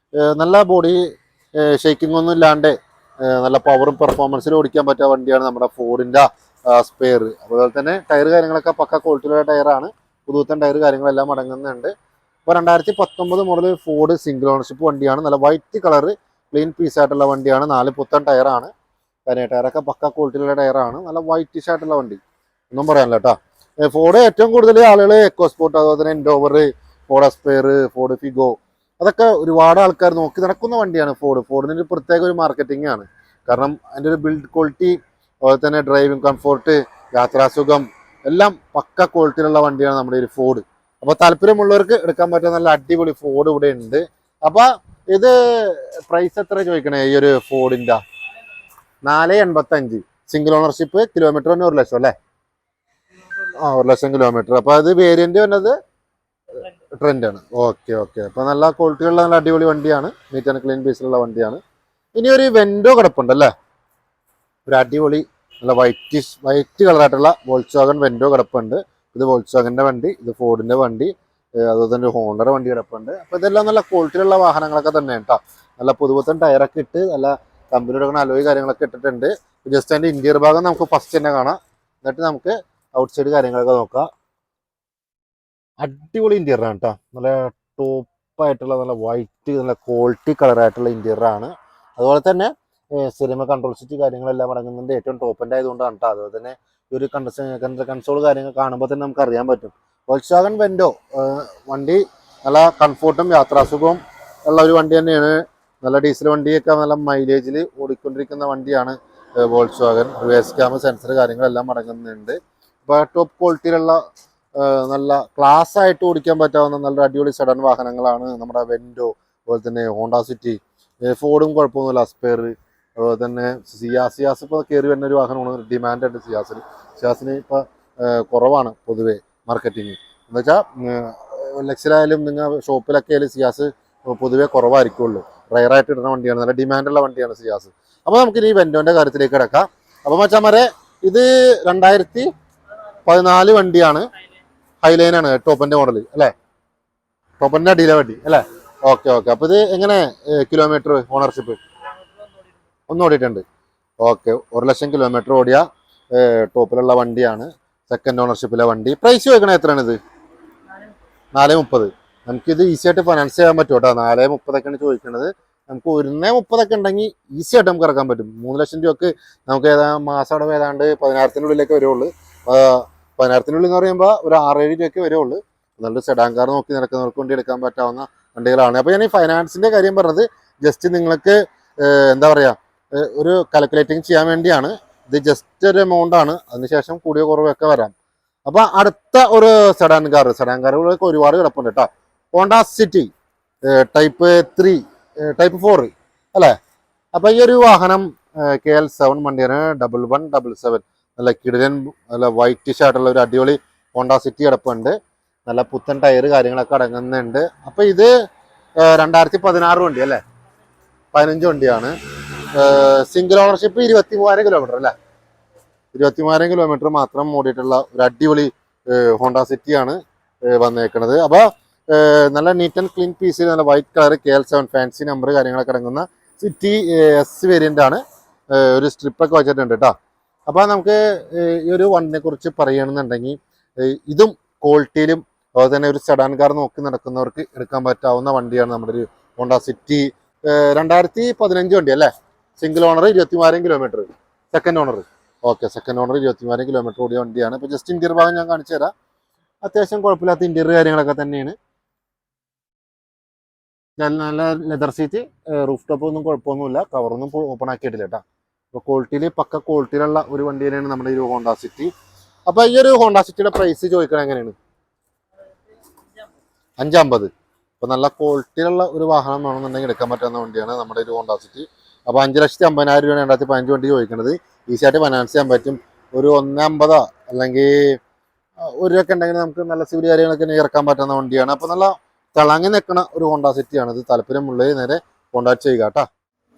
Speaker 1: നല്ല ബോഡി ഷേക്കിംഗ് ഒന്നും ഇല്ലാണ്ട് നല്ല പവറും പെർഫോമൻസിലും ഓടിക്കാൻ പറ്റിയ വണ്ടിയാണ് നമ്മുടെ ഫോർഡിൻ്റെ സ്പെയർ. അതുപോലെ തന്നെ ടയർ കാര്യങ്ങളൊക്കെ പക്ക ക്വാളിറ്റിയുള്ള ടയറാണ്. പുതുത്തൻ ടയർ കാര്യങ്ങളെല്ലാം അടങ്ങുന്നുണ്ട്. ഇപ്പോൾ 2019 മുതൽ ഫോർഡ് സിംഗിൾ ഓണർഷിപ്പ് വണ്ടിയാണ്. നല്ല വൈറ്റ് കളറ് ക്ലീൻ പീസായിട്ടുള്ള വണ്ടിയാണ്. 4 പുത്തൻ ടയറാണ്. ടയറൊക്കെ പക്ക ക്വാളിറ്റിയുള്ള ടയറാണ്. നല്ല വൈറ്റിഷ് ആയിട്ടുള്ള വണ്ടി, ഒന്നും പറയാനില്ല കേട്ടോ. ഫോർഡ് ഏറ്റവും കൂടുതൽ ആളുകൾ എക്കോസ്പോർട്ട്, അതുപോലെ തന്നെ Endeavour, Ford Aspire, Ford Figo, അതൊക്കെ ഒരുപാട് ആൾക്കാർ നോക്കി നടക്കുന്ന വണ്ടിയാണ് ഫോർഡ്. ഫോർഡിന് ഒരു പ്രത്യേക ഒരു മാർക്കറ്റിംഗ് ആണ്. കാരണം അതിൻ്റെ ഒരു ബിൽഡ് ക്വാളിറ്റി, അതുപോലെ തന്നെ ഡ്രൈവിംഗ് കംഫോർട്ട്, യാത്രാസുഖം എല്ലാം പക്ക ക്വാളിറ്റിയിലുള്ള വണ്ടിയാണ് നമ്മുടെ ഒരു ഫോർഡ്. അപ്പോൾ താല്പര്യമുള്ളവർക്ക് എടുക്കാൻ പറ്റുന്ന നല്ല അടിപൊളി ഫോർഡ് ഇവിടെ ഉണ്ട്. അപ്പോൾ ഇത് പ്രൈസ് എത്ര ചോദിക്കണേ ഈ ഒരു ഫോർഡിൻ്റെ? 485 സിംഗിൾ ഓണർഷിപ്പ്. കിലോമീറ്റർ തന്നെ 1 ലക്ഷം അല്ലേ? 1 ലക്ഷം കിലോമീറ്റർ. അപ്പോൾ അത് വേരിയന്റ് വന്നത് ട്രെൻഡ് ആണ്. ഓക്കെ. അപ്പോൾ നല്ല ക്വാളിറ്റിയുള്ള നല്ല അടിപൊളി വണ്ടിയാണ്. നീറ്റ് ആൻഡ് ക്ലീൻ പീസിലുള്ള വണ്ടിയാണ്. ഇനി ഒരു വെൻഡോ കിടപ്പുണ്ടല്ലേ, ഒരു അടിപൊളി നല്ല വൈറ്റ് കളറായിട്ടുള്ള വോൾക്സ്വാഗൺ വെൻഡോ കിടപ്പുണ്ട്. ഇത് വോൾക്സ്വാഗൻ്റെ വണ്ടി, ഇത് ഫോർഡിൻ്റെ വണ്ടി, അതുപോലെ തന്നെ ഒരു ഹോണ്ടയുടെ വണ്ടി കിടപ്പുണ്ട്. അപ്പോൾ ഇതെല്ലാം നല്ല ക്വാളിറ്റിയിലുള്ള വാഹനങ്ങളൊക്കെ തന്നെയാണ് കേട്ടോ. നല്ല പുതുപുത്തൻ ടയറൊക്കെ ഇട്ട് നല്ല കമ്പനിയുടെ അലോയ് കാര്യങ്ങളൊക്കെ ഇട്ടിട്ടുണ്ട്. ജസ്റ്റ് അതിൻ്റെ ഇന്റീരിയർ ഭാഗം നമുക്ക് ഫസ്റ്റ് തന്നെ കാണാം. എന്നിട്ട് നമുക്ക് ഔട്ട് സൈഡ് കാര്യങ്ങളൊക്കെ നോക്കാം. അടിപൊളി ഇന്റീരിയറാണ് കേട്ടോ. നല്ല ടോപ്പായിട്ടുള്ള നല്ല വൈറ്റ് നല്ല ക്വാളിറ്റി കളറായിട്ടുള്ള ഇന്റീരിയറാണ്. അതുപോലെ തന്നെ സിനിമ കൺട്രോൾ സ്വിച്ച് കാര്യങ്ങളെല്ലാം അടങ്ങുന്നുണ്ട്. ഏറ്റവും ടോപ്പിൻ്റെ ആയതുകൊണ്ടാണ് കേട്ടോ. അതുപോലെ തന്നെ ഒരു കൺസോൾ കാര്യങ്ങൾ കാണുമ്പോൾ തന്നെ നമുക്ക് അറിയാൻ പറ്റും. വോൾക്സ്വാഗൺ വെൻഡോ വണ്ടി നല്ല കംഫോർട്ടും യാത്രാസുഖവും ഉള്ള ഒരു വണ്ടി തന്നെയാണ്. നല്ല ഡീസൽ വണ്ടിയൊക്കെ നല്ല മൈലേജിൽ ഓടിക്കൊണ്ടിരിക്കുന്ന വണ്ടിയാണ് വോൾക്സ്വാഗൺ. റിവേഴ്സ് ക്യാമ, സെൻസർ കാര്യങ്ങളെല്ലാം അടങ്ങുന്നുണ്ട്. ഇപ്പോൾ ടോപ്പ് ക്വാളിറ്റിയിലുള്ള നല്ല ക്ലാസ് ആയിട്ട് ഓടിക്കാൻ പറ്റാവുന്ന നല്ല അടിപൊളി സെഡൻ വാഹനങ്ങളാണ് നമ്മുടെ വെൻഡോ. അതുപോലെ തന്നെ ഹോണ്ട സിറ്റി, ഫോർഡും കുഴപ്പമൊന്നുമില്ല, അസ്പെയർ, അതുപോലെ തന്നെ സിയാസ് ഇപ്പോൾ കയറി വരുന്ന ഒരു വാഹനമാണ്. ഡിമാൻഡ് ഉണ്ട് സിയാസിന് ഇപ്പോൾ കുറവാണ് പൊതുവേ മാർക്കറ്റിങ്. എന്ന് വെച്ചാൽ ലക്ഷലായാലും നിങ്ങൾ ഷോപ്പിലൊക്കെ ആയാലും സിയാസ് പൊതുവേ കുറവായിരിക്കുള്ളൂ. റയറായിട്ട് ഇടുന്ന വണ്ടിയാണ്. നല്ല ഡിമാൻഡുള്ള വണ്ടിയാണ് സിയാസ്. അപ്പോൾ നമുക്കിനി ഈ വെൻഡോൻ്റെ കാര്യത്തിലേക്ക് കിടക്കാം. അപ്പോൾ മച്ചാമാരെ ഇത് 2014 വണ്ടിയാണ്. ഹൈലൈനാണ് ടോപ്പിൻ്റെ മോഡൽ അല്ലേ? ടോപ്പിൻ്റെ അടിയിലെ വണ്ടി അല്ലേ? ഓക്കെ. അപ്പോൾ ഇത് എങ്ങനെ കിലോമീറ്റർ ഓണർഷിപ്പ്? ഒന്ന് ഓടിയിട്ടുണ്ട്. ഓക്കെ. 1 ലക്ഷം കിലോമീറ്റർ ഓടിയ ടോപ്പിലുള്ള വണ്ടിയാണ്. സെക്കൻഡ് ഓണർഷിപ്പിലെ വണ്ടി. പ്രൈസ് ചോദിക്കണേ എത്രയാണിത്? 430. നമുക്കിത് ഈസി ആയിട്ട് ഫൈനാൻസ് ചെയ്യാൻ പറ്റും കേട്ടോ. 430 ചോദിക്കുന്നത്. നമുക്ക് 130 ഉണ്ടെങ്കിൽ ഈസി ആയിട്ട് നമുക്ക് ഇറക്കാൻ പറ്റും. 3 ലക്ഷം രൂപക്ക് നമുക്ക് മാസം അവിടെ ഏതാണ്ട് 10,000-നുള്ളിലേക്ക് വരുള്ളൂ. 10,000-നുള്ളിൽ എന്ന് പറയുമ്പോൾ ഒരു 6-7 രൂപയ്ക്ക് വരുള്ളൂ. നല്ലൊരു സെഡാൻ കാർ നോക്കി നടക്കുന്നവർക്ക് വേണ്ടി എടുക്കാൻ പറ്റാവുന്ന വണ്ടികളാണ്. അപ്പോൾ ഞാൻ ഈ ഫൈനാൻസിൻ്റെ കാര്യം പറഞ്ഞത് ജസ്റ്റ് നിങ്ങൾക്ക് എന്താ പറയുക ഒരു കാൽക്കുലേറ്റിംഗ് ചെയ്യാൻ വേണ്ടിയാണ്. ഇത് ജസ്റ്റ് ഒരു എമൗണ്ട് ആണ്. അതിനുശേഷം കൂടിയ കുറവൊക്കെ വരാം. അപ്പോൾ അടുത്ത ഒരു സെഡാൻ കാറുകളൊക്കെ ഒരുപാട് കിടപ്പുണ്ട് കേട്ടോ. ഹോണ്ട സിറ്റി ടൈപ്പ് 3, ടൈപ്പ് 4 അല്ലേ? അപ്പോൾ ഈ ഒരു വാഹനം KL7 വണ്ടിയാണ്. 1177 നല്ല കിടിലൻ നല്ല വൈറ്റിഷ് ആയിട്ടുള്ള ഒരു അടിപൊളി ഹോണ്ട സിറ്റി കിടപ്പുണ്ട്. നല്ല പുത്തൻ ടയർ കാര്യങ്ങളൊക്കെ അടങ്ങുന്നുണ്ട്. അപ്പോൾ ഇത് 2016 വണ്ടി അല്ലേ? 15 വണ്ടിയാണ്. സിംഗിൾ ഓണർഷിപ്പ് 23,000 കിലോമീറ്റർ അല്ലേ? 23,000 കിലോമീറ്റർ മാത്രം ഓടിയിട്ടുള്ള ഒരു അടിപൊളി ഹോണ്ട സിറ്റിയാണ് വന്നേക്കുന്നത്. അപ്പോൾ നല്ല നീറ്റ് ആൻഡ് ക്ലീൻ പീസിൽ നല്ല white colour KL7 fancy number കാര്യങ്ങളൊക്കെ അടങ്ങുന്ന സിറ്റി S വേരിയൻ്റ് ആണ്. ഒരു സ്ട്രിപ്പൊക്കെ വെച്ചിട്ടുണ്ട് കേട്ടോ. അപ്പോൾ നമുക്ക് ഈ ഒരു വണ്ടിനെ കുറിച്ച് പറയുകയാണെന്നുണ്ടെങ്കിൽ ഇതും ക്വാളിറ്റിയിലും അതുപോലെ തന്നെ ഒരു സെഡാൻ കാർ നോക്കി നടക്കുന്നവർക്ക് എടുക്കാൻ പറ്റാവുന്ന വണ്ടിയാണ് നമ്മുടെ ഒരു ഹോണ്ട സിറ്റി. 2015 വണ്ടി അല്ലേ? Single owner 23,000 kilometre. Second owner. Okay. Second owner 23,000 kilometre ഓടിയ വണ്ടിയാണ്. ഇപ്പോൾ ജസ്റ്റ് ഇന്റീരിയർ ഭാഗം ഞാൻ കാണിച്ചു തരാം. അത്യാവശ്യം കുഴപ്പമില്ലാത്ത ഇന്റീരിയർ കാര്യങ്ങളൊക്കെ തന്നെയാണ്. നല്ല ലെതർ സീറ്റ്, റൂഫ് ടോപ്പ് ഒന്നും കുഴപ്പമൊന്നുമില്ല, കവറൊന്നും ഓപ്പൺ ആക്കിയിട്ടില്ല കേട്ടോ. അപ്പോൾ ക്വാളിറ്റിയിൽ പക്ക ക്വാളിറ്റിയിലുള്ള ഒരു വണ്ടി തന്നെയാണ് നമ്മുടെ ഈ ഒരു ഹോണ്ട സിറ്റി. അപ്പോൾ ഈ ഒരു ഹോണ്ട സിറ്റിയുടെ പ്രൈസ് ചോദിക്കണം എങ്ങനെയാണ്? 550. അപ്പോൾ നല്ല ക്വാളിറ്റിയിലുള്ള ഒരു വാഹനം വേണമെന്നുണ്ടെങ്കിൽ എടുക്കാൻ പറ്റുന്ന വണ്ടിയാണ് നമ്മുടെ ഒരു ഹോണ്ട സിറ്റി. അപ്പോൾ 5,50,000 രൂപയാണ് 2015 വണ്ടി ചോദിക്കുന്നത്. ഈസിയായിട്ട് ഫൈനാൻസ് ചെയ്യാൻ പറ്റും. ഒരു 1,50 അല്ലെങ്കിൽ 1 രൂപ ഉണ്ടെങ്കിൽ നമുക്ക് നല്ല സിവിൽ കാര്യങ്ങളൊക്കെ ഇറക്കാൻ പറ്റുന്ന വണ്ടിയാണ്. അപ്പോൾ നല്ല തിളങ്ങി നിൽക്കുന്ന ഒരു ഹോണ്ട സിറ്റിയാണ് ഇത്. താല്പര്യമുള്ളത് നേരെ കോൺടാക്ട് ചെയ്യുക കേട്ടോ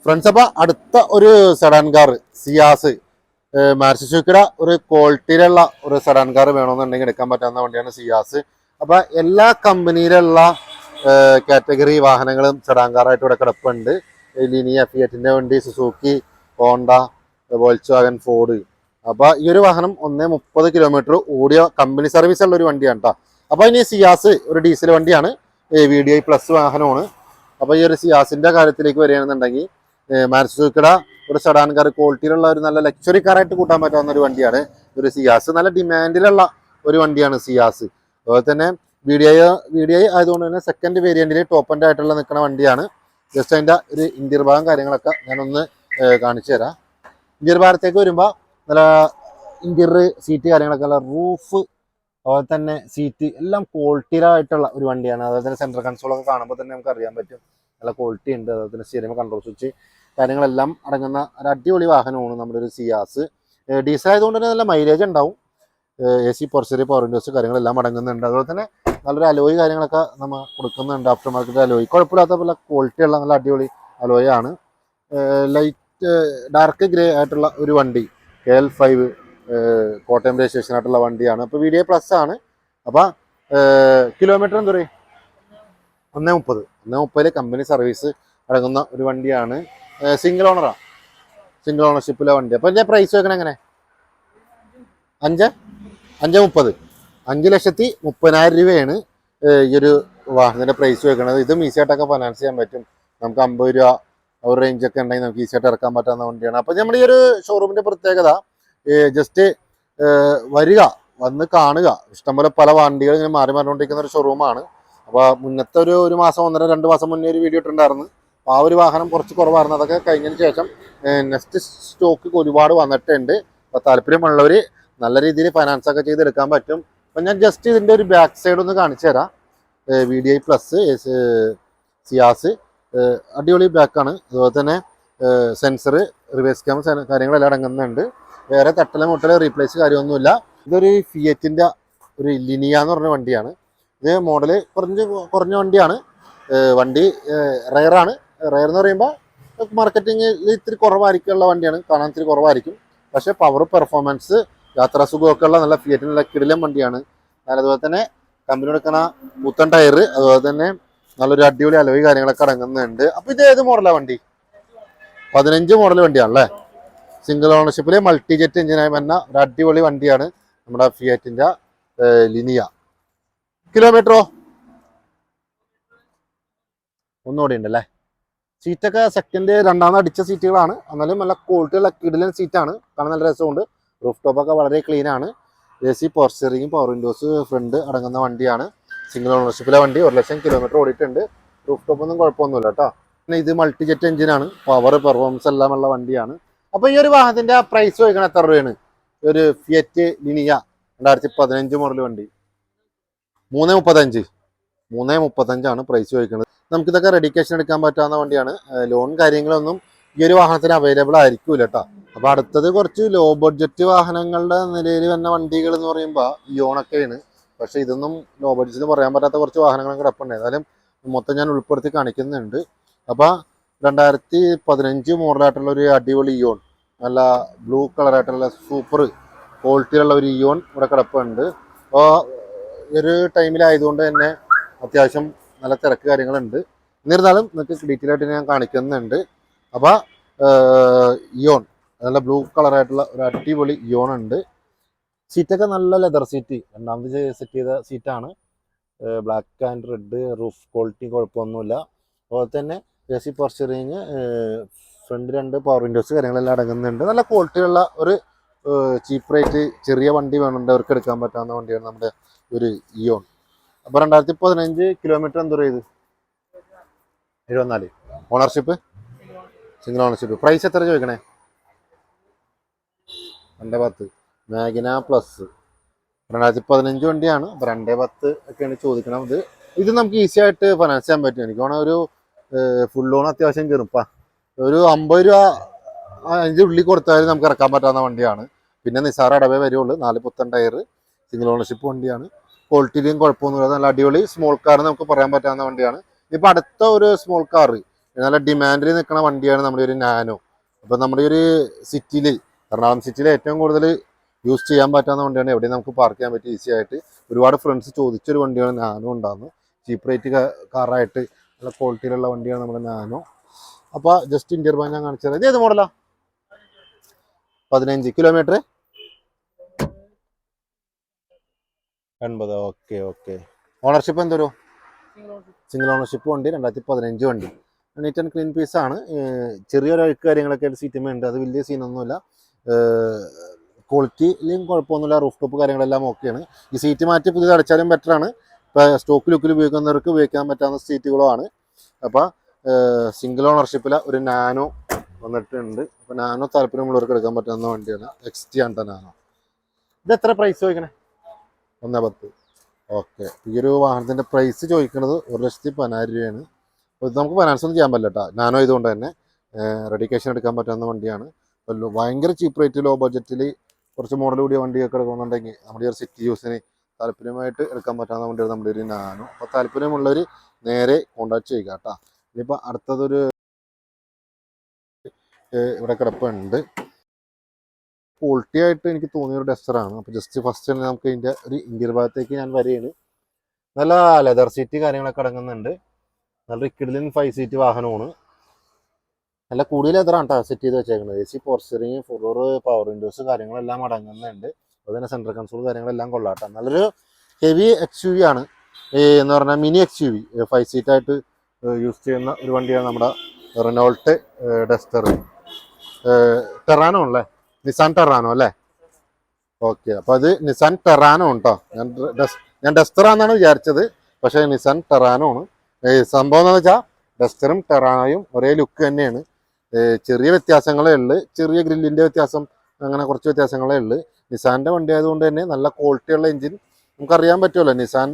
Speaker 1: ഫ്രണ്ട്സ്. അപ്പോൾ അടുത്ത ഒരു സെഡാൻ കാർ സിയാസ്, മാരുതി സുസുക്കിയുടെ ഒരു ക്വാളിറ്റിയിലുള്ള ഒരു സെഡാൻ കാർ വേണമെന്നുണ്ടെങ്കിൽ എടുക്കാൻ പറ്റാവുന്ന വണ്ടിയാണ് സിയാസ്. അപ്പോൾ എല്ലാ കമ്പനിയിലുള്ള കാറ്റഗറി വാഹനങ്ങളും സെഡാൻ കാറായിട്ട് ഇവിടെ കിടപ്പുണ്ട്. ലിനിയ, ഫിയറ്റിൻ്റെ വണ്ടി, സുസുക്കി, ഹോണ്ട, വോൾക്സ്വാഗൻ, ഫോർഡ്. അപ്പോൾ ഈ ഒരു വാഹനം 130 കിലോമീറ്റർ ഓടിയ കമ്പനി സർവീസ് ഉള്ള ഒരു വണ്ടിയാണ് കേട്ടോ. അപ്പോൾ ഇനി സിയാസ് ഒരു ഡീസൽ വണ്ടിയാണ്, VDI പ്ലസ് വാഹനമാണ്. അപ്പോൾ ഈ ഒരു സിയാസിൻ്റെ കാര്യത്തിലേക്ക് വരികയാണെന്നുണ്ടെങ്കിൽ മാരുതി സുസുക്കിയുടെ ഒരു സെഡാൻ കാർ ക്വാളിറ്റിയിലുള്ള ഒരു നല്ല ലക്ഷറി കാറായിട്ട് കൂട്ടാൻ പറ്റാവുന്ന ഒരു വണ്ടിയാണ് ഒരു സിയാസ്. നല്ല ഡിമാൻഡിലുള്ള ഒരു വണ്ടിയാണ് സിയാസ്. അതുപോലെ തന്നെ VDI ആയതുകൊണ്ട് തന്നെ സെക്കൻഡ് വേരിയന്റിൽ ടോപ്പ് എൻഡ് ആയിട്ടുള്ള നിൽക്കുന്ന വണ്ടിയാണ്. ജസ്റ്റ് അതിൻ്റെ ഒരു ഇന്റീരിയർ ഭാഗം കാര്യങ്ങളൊക്കെ ഞാനൊന്ന് കാണിച്ചു തരാം. ഇന്റീരിയർ ഭാഗത്തേക്ക് വരുമ്പോൾ നല്ല ഇന്റീരിയർ സീറ്റ് കാര്യങ്ങളൊക്കെ ഉള്ള റൂഫ്, അതുപോലെ തന്നെ സീറ്റ് എല്ലാം ക്വാളിറ്റിയിലായിട്ടുള്ള ഒരു വണ്ടിയാണ്. അതുപോലെ തന്നെ സെൻട്രൽ കൺസോളൊക്കെ കാണുമ്പോൾ തന്നെ നമുക്ക് അറിയാൻ പറ്റും നല്ല ക്വാളിറ്റി ഉണ്ട്. അതുപോലെ തന്നെ സ്റ്റിയറിംഗ് കൺട്രോൾ സ്വിച്ച് കാര്യങ്ങളെല്ലാം അടങ്ങുന്ന ഒരു അടിപൊളി വാഹനമാണ് നമ്മുടെ ഒരു സിയാസ്. ഡീസൽ ആയതുകൊണ്ട് തന്നെ നല്ല മൈലേജ് ഉണ്ടാവും. AC പൊർച്ചറി, പവർ വിൻഡോസ് കാര്യങ്ങളെല്ലാം അടങ്ങുന്നുണ്ട്. അതുപോലെ തന്നെ നല്ലൊരു അലോയ് കാര്യങ്ങളൊക്കെ നമ്മൾ കൊടുക്കുന്നുണ്ട്. ആഫ്റ്റർ മാർക്കറ്റ് അലോയ് കുഴപ്പമില്ലാത്ത പോലെ ക്വാളിറ്റിയുള്ള നല്ല അടിപൊളി അലോയ് ആണ്. ലൈറ്റ് ഡാർക്ക് ഗ്രേ ആയിട്ടുള്ള ഒരു വണ്ടി, KL5 കോട്ടയം രജിസ്ട്രേഷൻ ആയിട്ടുള്ള വണ്ടിയാണ്. അപ്പോൾ VDI പ്ലസ് ആണ്. അപ്പോൾ കിലോമീറ്റർ എന്താ പറയുക 130 കമ്പനി സർവീസ് അടങ്ങുന്ന ഒരു വണ്ടിയാണ്. സിംഗിൾ ഓണറാണ്, സിംഗിൾ ഓണർഷിപ്പിലെ വണ്ടി. അപ്പോൾ ഇതിൻ്റെ പ്രൈസ് വെക്കണം എങ്ങനെ? 5,30,000 5,30,000 രൂപയാണ് ഈ ഒരു വാഹനത്തിൻ്റെ പ്രൈസ് വെക്കുന്നത്. ഇതും ഈസിയായിട്ടൊക്കെ ഫൈനാൻസ് ചെയ്യാൻ പറ്റും. നമുക്ക് 50 രൂപ ഒരു റേഞ്ചൊക്കെ ഉണ്ടെങ്കിൽ നമുക്ക് ഈസിയായിട്ട് ഇറക്കാൻ പറ്റാവുന്ന വണ്ടിയാണ്. അപ്പോൾ നമ്മുടെ ഈ ഒരു ഷോറൂമിൻ്റെ പ്രത്യേകത ജസ്റ്റ് വരിക, വന്ന് കാണുക. ഇഷ്ടംപോലെ പല വണ്ടികൾ ഇങ്ങനെ മാറി മാറിക്കൊണ്ടിരിക്കുന്ന ഒരു ഷോറൂമാണ്. അപ്പോൾ മുന്നത്തെ ഒരു മാസം 1.5-2 മാസം മുന്നേ ഒരു വീഡിയോ ഇട്ടുണ്ടായിരുന്നു. അപ്പോൾ ആ ഒരു വാഹനം കുറച്ച് കുറവായിരുന്നു. അതൊക്കെ കഴിഞ്ഞതിന് ശേഷം നെക്സ്റ്റ് സ്റ്റോക്ക് ഒരുപാട് വന്നിട്ടുണ്ട്. അപ്പോൾ താല്പര്യമുള്ളവർ നല്ല രീതിയിൽ ഫൈനാൻസ് ഒക്കെ ചെയ്തെടുക്കാൻ പറ്റും. അപ്പം ഞാൻ ജസ്റ്റ് ഇതിൻ്റെ ഒരു ബാക്ക് സൈഡ് ഒന്ന് കാണിച്ചു തരാം. VDI പ്ലസ് സിയാസ് അടിപൊളി ബാക്കാണ്. അതുപോലെ തന്നെ സെൻസർ, റിവേഴ്സ് ക്യാമറ കാര്യങ്ങളെല്ലാം അടങ്ങുന്നുണ്ട്. വേറെ തട്ടല മുട്ടല റീപ്ലേസ് കാര്യമൊന്നുമില്ല. ഇതൊരു ഫിയറ്റിൻ്റെ ഒരു ലിനിയ എന്ന് പറഞ്ഞ വണ്ടിയാണ്. ഇത് മോഡല് കുറഞ്ഞ വണ്ടിയാണ്. വണ്ടി റയറാണ്. റയർ എന്ന് പറയുമ്പോൾ മാർക്കറ്റിങ്ങിൽ ഇത്തിരി കുറവായിരിക്കുള്ള വണ്ടിയാണ്, കാണാൻ ഇത്തിരി കുറവായിരിക്കും. പക്ഷേ പവർ, പെർഫോമൻസ്, യാത്രാ സുഖമൊക്കെ ഉള്ള നല്ല ഫിയറ്റിനുള്ള കിടിലം വണ്ടിയാണ്. അതുപോലെ തന്നെ കമ്പനി എടുക്കുന്ന പുത്തൻ ടയർ, അതുപോലെ തന്നെ നല്ലൊരു അടിപൊളി അലോയ് കാര്യങ്ങളൊക്കെ അടങ്ങുന്നുണ്ട്. അപ്പോൾ ഇത് ഏത് മോഡലാണ് വണ്ടി? 15 മോഡൽ വണ്ടിയാണല്ലേ. സിംഗിൾ ഓണർഷിപ്പിൽ മൾട്ടി ജെറ്റ് എഞ്ചിനായി വന്ന ഒരു അടിപൊളി വണ്ടിയാണ് നമ്മുടെ ഫിയറ്റിൻ്റെ ലിനിയ. കിലോമീറ്ററോ ഒന്നുകൂടി ഉണ്ടല്ലേ. സീറ്റൊക്കെ സെക്കൻഡ് രണ്ടാമത് അടിച്ച സീറ്റുകളാണ്. എന്നാലും നല്ല ക്വാളിറ്റിയുള്ള കിടിലൻ സീറ്റാണ്, കാണാൻ നല്ല രസമുണ്ട്. റൂഫ് ടോപ്പൊക്കെ വളരെ ക്ലീൻ ആണ്. AC പോർച്ചറിയും പവർ വിൻഡോസ് ഫ്രണ്ട് അടങ്ങുന്ന വണ്ടിയാണ്. സിംഗിൾ ഓണർഷിപ്പിലെ വണ്ടി 1,00,000 കിലോമീറ്റർ ഓടിയിട്ടുണ്ട്. റൂഫ് ടോപ്പൊന്നും കുഴപ്പമൊന്നുമില്ല കേട്ടോ. പിന്നെ ഇത് മൾട്ടി ജെറ്റ് എഞ്ചിനാണ്, പവർ പെർഫോമൻസ് എല്ലാം ഉള്ള വണ്ടിയാണ്. അപ്പോൾ ഈ ഒരു വാഹനത്തിൻ്റെ പ്രൈസ് ചോദിക്കണം എത്ര രൂപയാണ്? ഒരു ഫിയറ്റ് ലിനിയ 2015 മോഡൽ വണ്ടി 3,35,000 പ്രൈസ് ചോദിക്കുന്നത്. നമുക്കിതൊക്കെ റെഡി ക്യാഷ് എടുക്കാൻ പറ്റാവുന്ന വണ്ടിയാണ്. ലോൺ കാര്യങ്ങളൊന്നും ഈ ഒരു വാഹനത്തിന് അവൈലബിൾ ആയിരിക്കൂല കേട്ടോ. അപ്പോൾ അടുത്തത് കുറച്ച് ലോ ബഡ്ജറ്റ് വാഹനങ്ങളുടെ നിലയിൽ വന്ന വണ്ടികൾ എന്ന് പറയുമ്പോൾ ഇയോണൊക്കെയാണ്. പക്ഷേ ഇതൊന്നും ലോ ബഡ്ജറ്റിൽ പറയാൻ പറ്റാത്ത കുറച്ച് വാഹനങ്ങളും കിടപ്പുണ്ട്. ഏതായാലും മൊത്തം ഞാൻ ഉൾപ്പെടുത്തി കാണിക്കുന്നുണ്ട്. അപ്പോൾ 2015 മോഡലായിട്ടുള്ള ഒരു അടിപൊളി ഇയോൺ, നല്ല ബ്ലൂ കളറായിട്ടുള്ള സൂപ്പർ ക്വാളിറ്റിയുള്ള ഒരു ഇയോൺ ഇവിടെ കിടപ്പുണ്ട്. അപ്പോൾ ഈ ഒരു ടൈമിലായതുകൊണ്ട് തന്നെ അത്യാവശ്യം നല്ല തിരക്ക് കാര്യങ്ങളുണ്ട്. എന്നിരുന്നാലും നിങ്ങൾക്ക് ഡീറ്റെയിൽ ആയിട്ട് ഞാൻ കാണിക്കുന്നുണ്ട്. അപ്പോൾ ഇയോൺ നല്ല ബ്ലൂ കളറായിട്ടുള്ള ഒരു അടിപൊളി ഇയോൺ ഉണ്ട്. സീറ്റൊക്കെ നല്ല ലെതർ സീറ്റ്, രണ്ടാമത് സെറ്റ് ചെയ്ത സീറ്റാണ്. Black and red, roof quality കുഴപ്പമൊന്നുമില്ല. അതുപോലെ തന്നെ AC പോർച്ചറിങ്, ഫ്രണ്ട് 2 പവർ വിൻഡോസ് കാര്യങ്ങളെല്ലാം അടങ്ങുന്നുണ്ട്. നല്ല ക്വാളിറ്റിയുള്ള ഒരു ചീപ്പ് റേറ്റ് ചെറിയ വണ്ടി വേണമെങ്കിൽ അവർക്ക് എടുക്കാൻ പറ്റാവുന്ന വണ്ടിയാണ് നമ്മുടെ ഒരു ഇയോൺ. അപ്പോൾ 2015 കിലോമീറ്റർ എന്തോ ചെയ്ത് 74. Ownership single ownership. പ്രൈസ് എത്ര ചോദിക്കണേ? 210. മാഗ്ന പ്ലസ് 2015 വണ്ടിയാണ്. അപ്പോൾ 210 ഒക്കെയാണ് ചോദിക്കണം. ഇത് നമുക്ക് ഈസി ആയിട്ട് ഫൈനാൻസ് ചെയ്യാൻ പറ്റും. എനിക്ക് വേണമെങ്കിൽ ഒരു ഫുൾ ലോൺ അത്യാവശ്യം കയറും. ഒരു 50 രൂപ അതിൻ്റെ ഉള്ളിൽ കൊടുത്താലും നമുക്ക് ഇറക്കാൻ പറ്റാവുന്ന വണ്ടിയാണ്. പിന്നെ നിസാർ അടവേ വരുള്ളൂ. 4 പുത്തൻ ടയർ, സിംഗിൾ ഓണർഷിപ്പ് വണ്ടിയാണ്. ക്വാളിറ്റിയിലും കുഴപ്പമൊന്നുമില്ല. നല്ല അടിപൊളി സ്മോൾ കാർ നമുക്ക് പറയാൻ പറ്റാവുന്ന വണ്ടിയാണ്. ഇപ്പം അടുത്ത ഒരു സ്മോൾ കാർ നല്ല ഡിമാൻഡിൽ നിൽക്കുന്ന വണ്ടിയാണ് നമ്മുടെ ഒരു നാനോ. അപ്പം നമ്മുടെ ഒരു സിറ്റിയിൽ, എറണാകുളം സിറ്റിയിൽ ഏറ്റവും കൂടുതൽ യൂസ് ചെയ്യാൻ പറ്റാവുന്ന വണ്ടിയാണ്. എവിടെയും നമുക്ക് പാർക്ക് ചെയ്യാൻ പറ്റും ഈസി ആയിട്ട്. ഒരുപാട് ഫ്രണ്ട്സ് ചോദിച്ചൊരു വണ്ടിയാണ് നാനോ ഉണ്ടാകുന്നത്. ചീപ്പ് റേറ്റ് കാറായിട്ട് നല്ല ക്വാളിറ്റിയിലുള്ള വണ്ടിയാണ് നമ്മുടെ നാനോ. അപ്പോൾ ജസ്റ്റ് ഇന്റീരിയർ ഭാഗം ഞാൻ കാണിച്ചു തരാം. ഇത് ഏത് മോഡലാ? 15 കിലോമീറ്റർ 80. ഓക്കെ. ഓണർഷിപ്പ് എന്തോരോ? സിംഗിൾ ഓണർഷിപ്പ് വണ്ടി, 2015 വണ്ടി. നീറ്റ് ആൻഡ് ക്ലീൻ പീസാണ്. ചെറിയൊരു അഴുക്ക് കാര്യങ്ങളൊക്കെ ആയിട്ട് സീറ്റുമേ ഉണ്ട്. അത് വലിയ സീനൊന്നുമില്ല. ക്വാളിറ്റിയിലും കുഴപ്പമൊന്നുമില്ല. റൂഫ് ടോപ്പ് കാര്യങ്ങളെല്ലാം ഓക്കെയാണ്. ഈ സീറ്റ് മാറ്റി പുതിയത് അടച്ചാലും ബെറ്ററാണ്. ഇപ്പോൾ സ്റ്റോക്ക് ലുക്കിൽ ഉപയോഗിക്കുന്നവർക്ക് ഉപയോഗിക്കാൻ പറ്റാവുന്ന സീറ്റുകളുമാണ്. അപ്പോൾ സിംഗിൾ ഓണർഷിപ്പിൽ ഒരു നാനോ വന്നിട്ടുണ്ട്. അപ്പോൾ നാനോ താല്പര്യമുള്ളവർക്ക് എടുക്കാൻ പറ്റാവുന്ന വണ്ടിയാണ്. XT ആണ് നാനോ. ഇത് എത്ര പ്രൈസ് ചോദിക്കണേ? 110. ഓക്കെ. ഈ ഒരു വാഹനത്തിൻ്റെ പ്രൈസ് ചോദിക്കുന്നത് 1,10,000 രൂപയാണ്. അപ്പോൾ ഇത് നമുക്ക് ഫൈനാൻസ് ഒന്നും ചെയ്യാൻ പറ്റില്ല കേട്ടോ. നാനോ ഇതുകൊണ്ട് തന്നെ റെഡി ക്യാഷിന് എടുക്കാൻ പറ്റാവുന്ന വണ്ടിയാണ്. ഭയങ്കര ചീപ്പ് റേറ്റ്, ലോ ബഡ്ജറ്റിൽ കുറച്ച് മോഡൽ കൂടിയ വണ്ടിയൊക്കെ എടുക്കുന്നുണ്ടെങ്കിൽ നമ്മുടെ ഒരു സിറ്റി യൂസിന് താല്പര്യമായിട്ട് എടുക്കാൻ പറ്റാവുന്ന വണ്ടിയാണ് നമ്മുടെ ഒരു നാനോ. അപ്പോൾ താല്പര്യമുള്ളവർ നേരെ കോൺടാക്ട് ചെയ്യുക കേട്ടോ. ഇനിയിപ്പോൾ അടുത്തതൊരു ഇവിടെ കിടപ്പുണ്ട്. ക്വാളിറ്റി ആയിട്ട് എനിക്ക് തോന്നിയൊരു ഡസ്റ്ററാണ്. അപ്പോൾ ജസ്റ്റ് ഫസ്റ്റ് തന്നെ നമുക്ക് ഇതിൻ്റെ ഒരു ഇന്റീരിയർ ഭാഗത്തേക്ക് ഞാൻ വരികയാണ്. നല്ല ലെതർ സീറ്റ് കാര്യങ്ങളൊക്കെ അടങ്ങുന്നുണ്ട്. നല്ല കിടിലൻ 5 സീറ്റ് വാഹനമാണ്. നല്ല കൂടുതൽ ലെതറാണ് കേട്ടോ സെറ്റ് ചെയ്ത് വെച്ചേക്കുന്നത്. AC power steering, 4 door power windows കാര്യങ്ങളെല്ലാം അടങ്ങുന്നുണ്ട്. അതുതന്നെ സെൻട്രൽ കൺസോൾ കാര്യങ്ങളെല്ലാം കൊള്ളാട്ടോ. നല്ലൊരു ഹെവി XUV ആണ്. എന്ന് പറഞ്ഞാൽ മിനി XUV 5 സീറ്റായിട്ട് യൂസ് ചെയ്യുന്ന ഒരു വണ്ടിയാണ് നമ്മുടെ റെനോൾട്ട് ഡസ്റ്റർ. ടെറാനോ അല്ലേ? നിസാൻ ടെറാനോ അല്ലേ? ഓക്കെ. അപ്പോൾ അത് നിസാൻ ടെറാനോ കേട്ടോ. ഞാൻ ഡസ്റ്ററാന്നാണ് വിചാരിച്ചത്, പക്ഷേ നിസാൻ ടെറാനോ ആണ്. സംഭവം എന്താണെന്ന് വെച്ചാൽ ഡസ്റ്ററും ടെറാനോയും ഒരേ ലുക്ക് തന്നെയാണ്. ചെറിയ വ്യത്യാസങ്ങളേ ഉള്ളൂ. ചെറിയ ഗ്രില്ലിൻ്റെ വ്യത്യാസം, അങ്ങനെ കുറച്ച് വ്യത്യാസങ്ങളേ ഉള്ളൂ. നിസാൻ്റെ വണ്ടി ആയതുകൊണ്ട് തന്നെ നല്ല ക്വാളിറ്റിയുള്ള എഞ്ചിൻ നമുക്കറിയാൻ പറ്റുമല്ലോ. നിസാൻ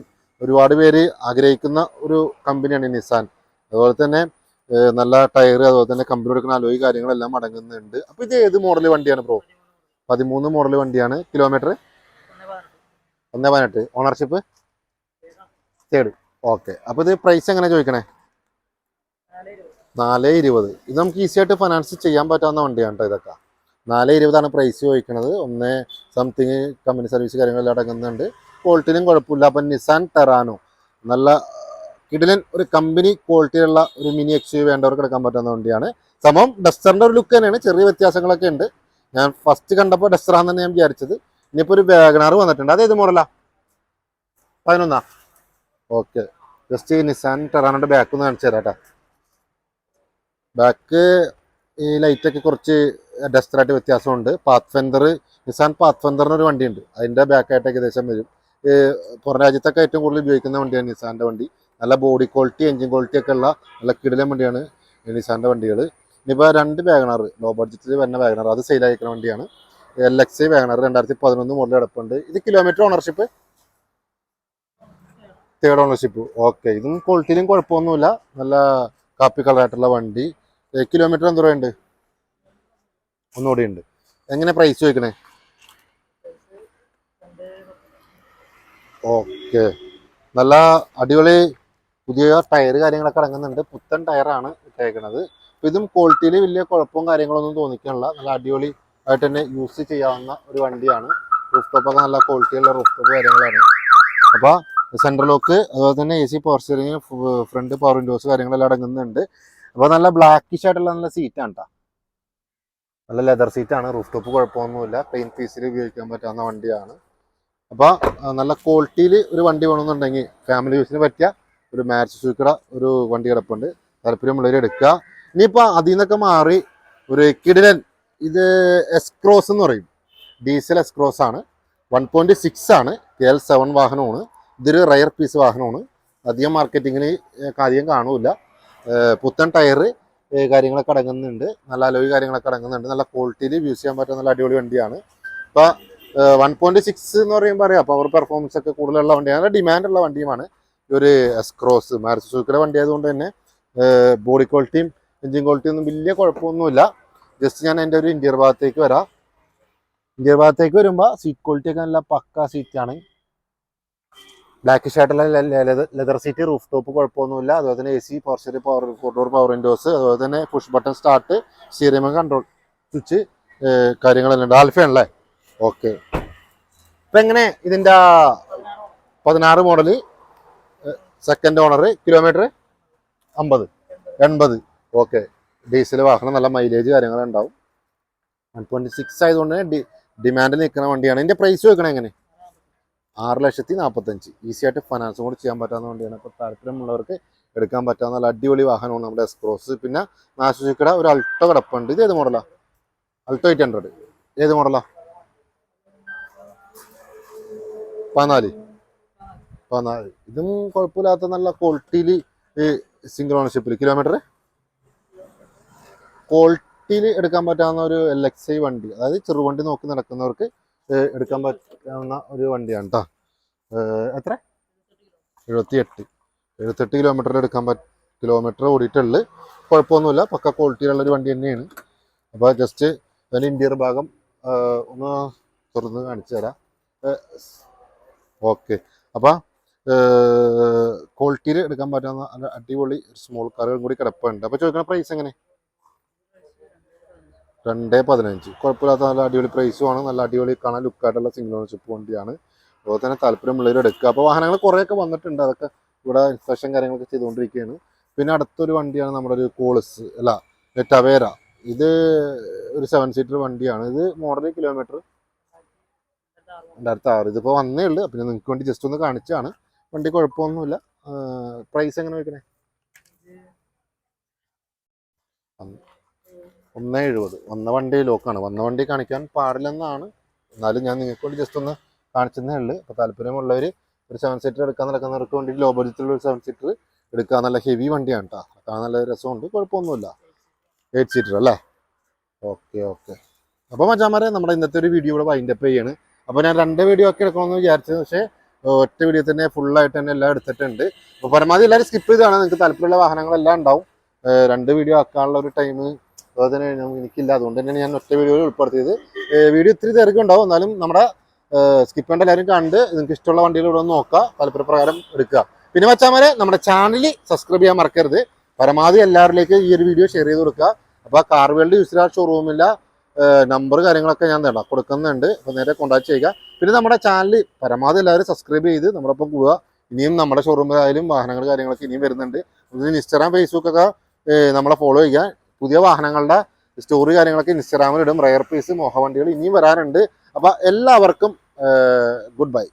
Speaker 1: ഒരുപാട് പേര് ആഗ്രഹിക്കുന്ന ഒരു കമ്പനിയാണ് നിസാൻ. അതുപോലെ തന്നെ നല്ല ടയർ, അതുപോലെ തന്നെ കമ്പനി കൊടുക്കുന്ന അലോയ് കാര്യങ്ങളെല്ലാം അടങ്ങുന്നുണ്ട്. അപ്പോൾ ഇത് ഏത് മോഡൽ വണ്ടിയാണ് ബ്രോ? 13 മോഡൽ വണ്ടിയാണ്. കിലോമീറ്റർ 118. Ownership third. ഓക്കെ. അപ്പോൾ ഇത് പ്രൈസ് എങ്ങനെ ചോദിക്കണേ? 420. ഇത് നമുക്ക് ഈസി ആയിട്ട് ഫൈനാൻസ് ചെയ്യാൻ പറ്റാവുന്ന വണ്ടിയാണ് കേട്ടോ. ഇതൊക്കെ 420 പ്രൈസ് ചോദിക്കുന്നത്. 1 സംതിങ് കമ്പനി സർവീസ് കാര്യങ്ങളെല്ലാം അടങ്ങുന്നുണ്ട്. ക്വാളിറ്റിയിലും കുഴപ്പമില്ല. അപ്പം നിസാൻ ടെറാനോ നല്ല കിടിലൻ ഒരു കമ്പനി ക്വാളിറ്റിയുള്ള ഒരു മിനി XUV വേണ്ടവർക്ക് എടുക്കാൻ പറ്റുന്ന വണ്ടിയാണ്. സംഭവം ഡസ്റ്ററിൻ്റെ ഒരു ലുക്ക് തന്നെയാണ്. ചെറിയ വ്യത്യാസങ്ങളൊക്കെ ഉണ്ട്. ഞാൻ ഫസ്റ്റ് കണ്ടപ്പോൾ ഡസ്റ്ററാന്ന് തന്നെ ഞാൻ വിചാരിച്ചത്. ഇനിയിപ്പോൾ ഒരു വാഗണാർ വന്നിട്ടുണ്ട്. അതേത് മോഡലാ? 11. ഓക്കെ. ജസ്റ്റ് നിസാൻ ടെറാനോയുടെ ബാക്ക് ഒന്ന് കാണിച്ചു തരാം കേട്ടോ. ബാക്ക് ഈ ലൈറ്റൊക്കെ കുറച്ച് ഡസ്റ്ററായിട്ട് വ്യത്യാസമുണ്ട്. നിസാൻ പാത്ത് ഫെൻഡറിനൊരു വണ്ടിയുണ്ട്, അതിൻ്റെ ബാക്കായിട്ട് ഏകദേശം വരും. പുറം രാജ്യത്തൊക്കെ ഏറ്റവും കൂടുതൽ ഉപയോഗിക്കുന്ന വണ്ടിയാണ് നിസാൻ്റെ വണ്ടി. നല്ല ബോഡി ക്വാളിറ്റി, എഞ്ചിൻ ക്വാളിറ്റി ഒക്കെ ഉള്ള നല്ല കിടിലൻ വണ്ടിയാണ് നിസാൻ്റെ വണ്ടികൾ. ഇനിയിപ്പോൾ 2 വാഗണാർ, ലോ ബഡ്ജറ്റിൽ വരുന്ന വാഗണാർ, അത് സെയിലായിരിക്കുന്ന വണ്ടിയാണ്. LX വാഗണാർ 2011 മോഡൽ കിടപ്പുണ്ട്. ഇത് kilometre ownership third ownership. Okay. ഇതും ക്വാളിറ്റിയിലും കുഴപ്പമൊന്നുമില്ല. നല്ല കാപ്പി കളറായിട്ടുള്ള വണ്ടി. കിലോമീറ്റർ എന്തോ ഉണ്ട്? ഒന്നുകൂടി ഉണ്ട്. എങ്ങനെ പ്രൈസ് ചോദിക്കണേ? ഓക്കെ. നല്ല അടിപൊളി പുതിയ ടയർ കാര്യങ്ങളൊക്കെ അടങ്ങുന്നുണ്ട്. പുത്തൻ ടയറാണ് ഇട്ടേക്കണത്. അപ്പോൾ ഇതും ക്വാളിറ്റിയിൽ വലിയ കുഴപ്പവും കാര്യങ്ങളൊന്നും തോന്നിക്കാനുള്ള നല്ല അടിപൊളി ആയിട്ട് തന്നെ യൂസ് ചെയ്യാവുന്ന ഒരു വണ്ടിയാണ്. റൂഫ് ടോപ്പൊക്കെ നല്ല ക്വാളിറ്റിയുള്ള റൂഫ് ടോപ്പ് കാര്യങ്ങളാണ്. അപ്പോൾ സെൻട്രൽ ലോക്ക്, അതുപോലെ തന്നെ AC power steering, front power windows കാര്യങ്ങളെല്ലാം അടങ്ങുന്നുണ്ട്. അപ്പോൾ നല്ല ബ്ലാക്കിഷ് ആയിട്ടുള്ള നല്ല സീറ്റാണ് കേട്ടോ. നല്ല ലെതർ സീറ്റാണ്. റൂഫ് ടോപ്പ് കുഴപ്പമൊന്നുമില്ല. പ്ലെയിൻ പീസിൽ ഉപയോഗിക്കാൻ പറ്റാവുന്ന വണ്ടിയാണ്. അപ്പോൾ നല്ല ക്വാളിറ്റിയിൽ ഒരു വണ്ടി വേണമെന്നുണ്ടെങ്കിൽ ഫാമിലി യൂസിന് പറ്റിയ ഒരു മാരുതി സുസുക്കിയുടെ ഒരു വണ്ടി കിടപ്പുണ്ട്. താല്പര്യമുള്ളവർ എടുക്കുക. ഇനിയിപ്പോൾ അതിൽ നിന്നൊക്കെ മാറി ഒരു കിടിലൻ, ഇത് S-Cross എന്ന് പറയും. ഡീസൽ S-Cross ആണ്. 1.6 ആണ്. KL7 വാഹനമാണ്. ഇതൊരു റയർ പീസ് വാഹനമാണ്. അധികം മാർക്കറ്റിങ്ങിൽ അധികം കാണൂല. പുത്തൻ ടയർ കാര്യങ്ങളൊക്കെ അടങ്ങുന്നുണ്ട്. നല്ല അലോയ് കാര്യങ്ങളൊക്കെ അടങ്ങുന്നുണ്ട്. നല്ല ക്വാളിറ്റിയിൽ യൂസ് ചെയ്യാൻ പറ്റുന്ന നല്ല അടിപൊളി വണ്ടിയാണ്. ഇപ്പോൾ 1.6 എന്ന് പറയുമ്പോൾ അറിയാം പവർ പെർഫോമൻസ് ഒക്കെ കൂടുതലുള്ള വണ്ടിയാണ്. നല്ല ഡിമാൻഡുള്ള വണ്ടിയുമാണ് ഈ ഒരു എസ് ക്രോസ്. മാരുതി സുസുക്കിയുടെ വണ്ടി ആയതുകൊണ്ട് തന്നെ ബോഡി ക്വാളിറ്റിയും എഞ്ചിൻ ക്വാളിറ്റിയും ഒന്നും വലിയ കുഴപ്പമൊന്നുമില്ല. ജസ്റ്റ് ഞാൻ എൻ്റെ ഒരു ഇന്റീരിയർ ഭാഗത്തേക്ക് വരാം. ഇന്റീരിയർ ഭാഗത്തേക്ക് വരുമ്പോൾ സീറ്റ് ക്വാളിറ്റി ഒക്കെ നല്ല പക്ക സീറ്റാണ്. ബ്ലാക്ക് ഷായിട്ടുള്ള ലെതർ സീറ്റ്, റൂഫ് ടോപ്പ് കുഴപ്പമൊന്നുമില്ല. അതുപോലെ തന്നെ AC, power stereo, power windows, അതുപോലെ തന്നെ push button start, steering control switch കാര്യങ്ങളെല്ലാം ഉണ്ട്. ആൽഫയാണല്ലേ? ഓക്കെ. ഇപ്പം എങ്ങനെ ഇതിൻ്റെ 16 model, second owner, kilometre 80. Okay. Diesel വാഹനം, നല്ല മൈലേജ് കാര്യങ്ങളുണ്ടാവും. 1.6 ആയതുകൊണ്ട് തന്നെ ഡിമാൻഡിൽ നിൽക്കുന്ന വണ്ടിയാണ്. ഇതിൻ്റെ പ്രൈസ് വെക്കണേ എങ്ങനെ? 6,45,000. ഈസി ആയിട്ട് ഫൈനാൻസും കൂടി ചെയ്യാൻ പറ്റാവുന്ന വണ്ടിയാണ്. അപ്പോൾ താല്പര്യമുള്ളവർക്ക് എടുക്കാൻ പറ്റാവുന്ന നല്ല അടിപൊളി വാഹനമാണ് നമ്മുടെ എസ് ക്രോസ്. പിന്നെ നാസുസുക്കിയുടെ ഒരു അൾട്ടോ കിടപ്പുണ്ട്. ഇത് ഏത് മോഡലാണ്? അൾട്ടോ 800. ഏത് മോഡലാണ്? 14. ഇതും കുഴപ്പമില്ലാത്ത നല്ല ക്വാളിറ്റിയിൽ സിംഗിൾ ഓണർഷിപ്പിൽ കിലോമീറ്റർ ക്വാളിറ്റിയിൽ എടുക്കാൻ പറ്റാവുന്ന ഒരു LXi വണ്ടി, അതായത് ചെറുവണ്ടി നോക്കി നടക്കുന്നവർക്ക് എടുക്കാൻ പറ്റാവുന്ന ഒരു വണ്ടിയാണ് കേട്ടോ. എത്ര? 78 കിലോമീറ്ററിൽ എടുക്കാൻ കിലോമീറ്റർ ഓടിയിട്ടുള്ളു. കുഴപ്പമൊന്നുമില്ല, പക്ക ക്വാളിറ്റിയിലുള്ളൊരു വണ്ടി തന്നെയാണ്. അപ്പോൾ ജസ്റ്റ് അതിൻ്റെ ഇൻറ്റീരിയർ ഭാഗം ഒന്ന് തുറന്ന് കാണിച്ചു തരാം. ഓക്കെ. അപ്പോൾ ക്വാളിറ്റിയിൽ എടുക്കാൻ പറ്റുന്ന നല്ല അടിപൊളി സ്മോൾ കാറുകളും കൂടി കിടപ്പുണ്ട്. അപ്പോൾ ചോദിക്കുന്ന പ്രൈസ് എങ്ങനെ? 2.15. കുഴപ്പമില്ലാത്ത നല്ല അടിപൊളി പ്രൈസുമാണ്. നല്ല അടിപൊളി കാണാൻ ലുക്കായിട്ടുള്ള സിംഗിൾ ഓണർഷിപ്പ് വണ്ടിയാണ്. അതുപോലെ തന്നെ താല്പര്യമുള്ളവർ എടുക്കുക. അപ്പോൾ വാഹനങ്ങൾ കുറേയൊക്കെ വന്നിട്ടുണ്ട്. അതൊക്കെ ഇവിടെ ഇൻസ്പെക്ഷൻ കാര്യങ്ങളൊക്കെ ചെയ്തുകൊണ്ടിരിക്കുകയാണ്. പിന്നെ അടുത്തൊരു വണ്ടിയാണ് നമ്മുടെ ഒരു കോളസ് ടവേര. ഇത് ഒരു 7 സീറ്റർ വണ്ടിയാണ്. ഇത് മോഡൽ കിലോമീറ്റർ 2006. ഇതിപ്പോൾ വന്നേ ഉള്ളൂ. പിന്നെ നിങ്ങൾക്ക് വേണ്ടി ജസ്റ്റ് ഒന്ന് കാണിച്ചാണ്. വണ്ടി കുഴപ്പമൊന്നുമില്ല. പ്രൈസ് എങ്ങനെ വയ്ക്കണേ? 1.70. വന്ന വണ്ടി ലോക്കാണ്. വന്ന വണ്ടി കാണിക്കാൻ പാടില്ലെന്നാണ്. എന്നാലും ഞാൻ നിങ്ങൾക്ക് വേണ്ടി ജസ്റ്റ് ഒന്ന് കാണിച്ചതേ ഉള്ളൂ. അപ്പോൾ താല്പര്യമുള്ളവർ ഒരു 7 സീറ്റർ എടുക്കാൻ നടക്കുന്നവർക്ക് വേണ്ടി ലോ ബഡ്ജറ്റിലുള്ള ഒരു 7 സീറ്റർ എടുക്കുക. നല്ല ഹെവി വണ്ടിയാണ് കേട്ടോ. കാണാൻ നല്ല രസമുണ്ട്. കുഴപ്പമൊന്നുമില്ല. 8 സീറ്റർ അല്ലേ? ഓക്കെ. അപ്പോൾ മച്ചാമാരെ, നമ്മുടെ ഇന്നത്തെ ഒരു വീഡിയോ ഇവിടെ വൈൻഡപ്പ് ചെയ്യാണ്. അപ്പോൾ ഞാൻ 2 വീഡിയോ ഒക്കെ എടുക്കണമെന്ന് വിചാരിച്ചത്, പക്ഷേ ഒറ്റ വീഡിയോ തന്നെ ഫുള്ളായിട്ട് തന്നെ എല്ലാം എടുത്തിട്ടുണ്ട്. അപ്പോൾ പരമാവധി എല്ലാവരും സ്കിപ്പ് ചെയ്താണ്. നിങ്ങൾക്ക് താല്പര്യമുള്ള വാഹനങ്ങളെല്ലാം ഉണ്ടാവും. 2 വീഡിയോ ആക്കാനുള്ള ഒരു ടൈം അതുപോലെ തന്നെ എനിക്കില്ല. അതുകൊണ്ട് തന്നെയാണ് ഞാൻ ഒറ്റ വീഡിയോയിൽ ഉൾപ്പെടുത്തിയത്. വീഡിയോ ഇത്തിരി തിരക്കും ഉണ്ടാവും. എന്നാലും നമ്മുടെ സ്കിപ്പ് ചെയ്യേണ്ട എല്ലാവരും കണ്ട് നിങ്ങൾക്ക് ഇഷ്ടമുള്ള വണ്ടികൾ ഇവിടെ ഒന്ന് നോക്കുക, താല്പര്യപ്രകാരം എടുക്കുക. പിന്നെ മച്ചാമാരെ, നമ്മുടെ ചാനൽ സബ്സ്ക്രൈബ് ചെയ്യാൻ മറക്കരുത്. പരമാവധി എല്ലാവരിലേക്ക് ഈ ഒരു വീഡിയോ ഷെയർ ചെയ്ത് കൊടുക്കുക. അപ്പോൾ കാർ വേൾഡ് യൂസ്ഡ് ഷോറൂമില്ല നമ്പർ കാര്യങ്ങളൊക്കെ ഞാൻ കൊടുക്കുന്നുണ്ട്. അപ്പോൾ നേരെ കോൺടാക്ട് ചെയ്യുക. പിന്നെ നമ്മുടെ ചാനൽ പരമാവധി എല്ലാവരും സബ്സ്ക്രൈബ് ചെയ്ത് നമ്മുടെ ഒപ്പം കൂടുക. ഇനിയും നമ്മുടെ ഷോറൂമിലായാലും വാഹനങ്ങൾ കാര്യങ്ങളൊക്കെ ഇനിയും വരുന്നുണ്ട്. ഇൻസ്റ്റാഗ്രാം, ഫേസ്ബുക്കൊക്കെ നമ്മളെ ഫോളോ ചെയ്യുക. പുതിയ വാഹനങ്ങളുടെ സ്റ്റോറി കാര്യങ്ങളൊക്കെ ഇൻസ്റ്റാഗ്രാമിൽ ഇടും. റയർ പീസ് മോഹവണ്ടികൾ ഇനിയും വരാനുണ്ട്. അപ്പോൾ എല്ലാവർക്കും ഗുഡ് ബൈ.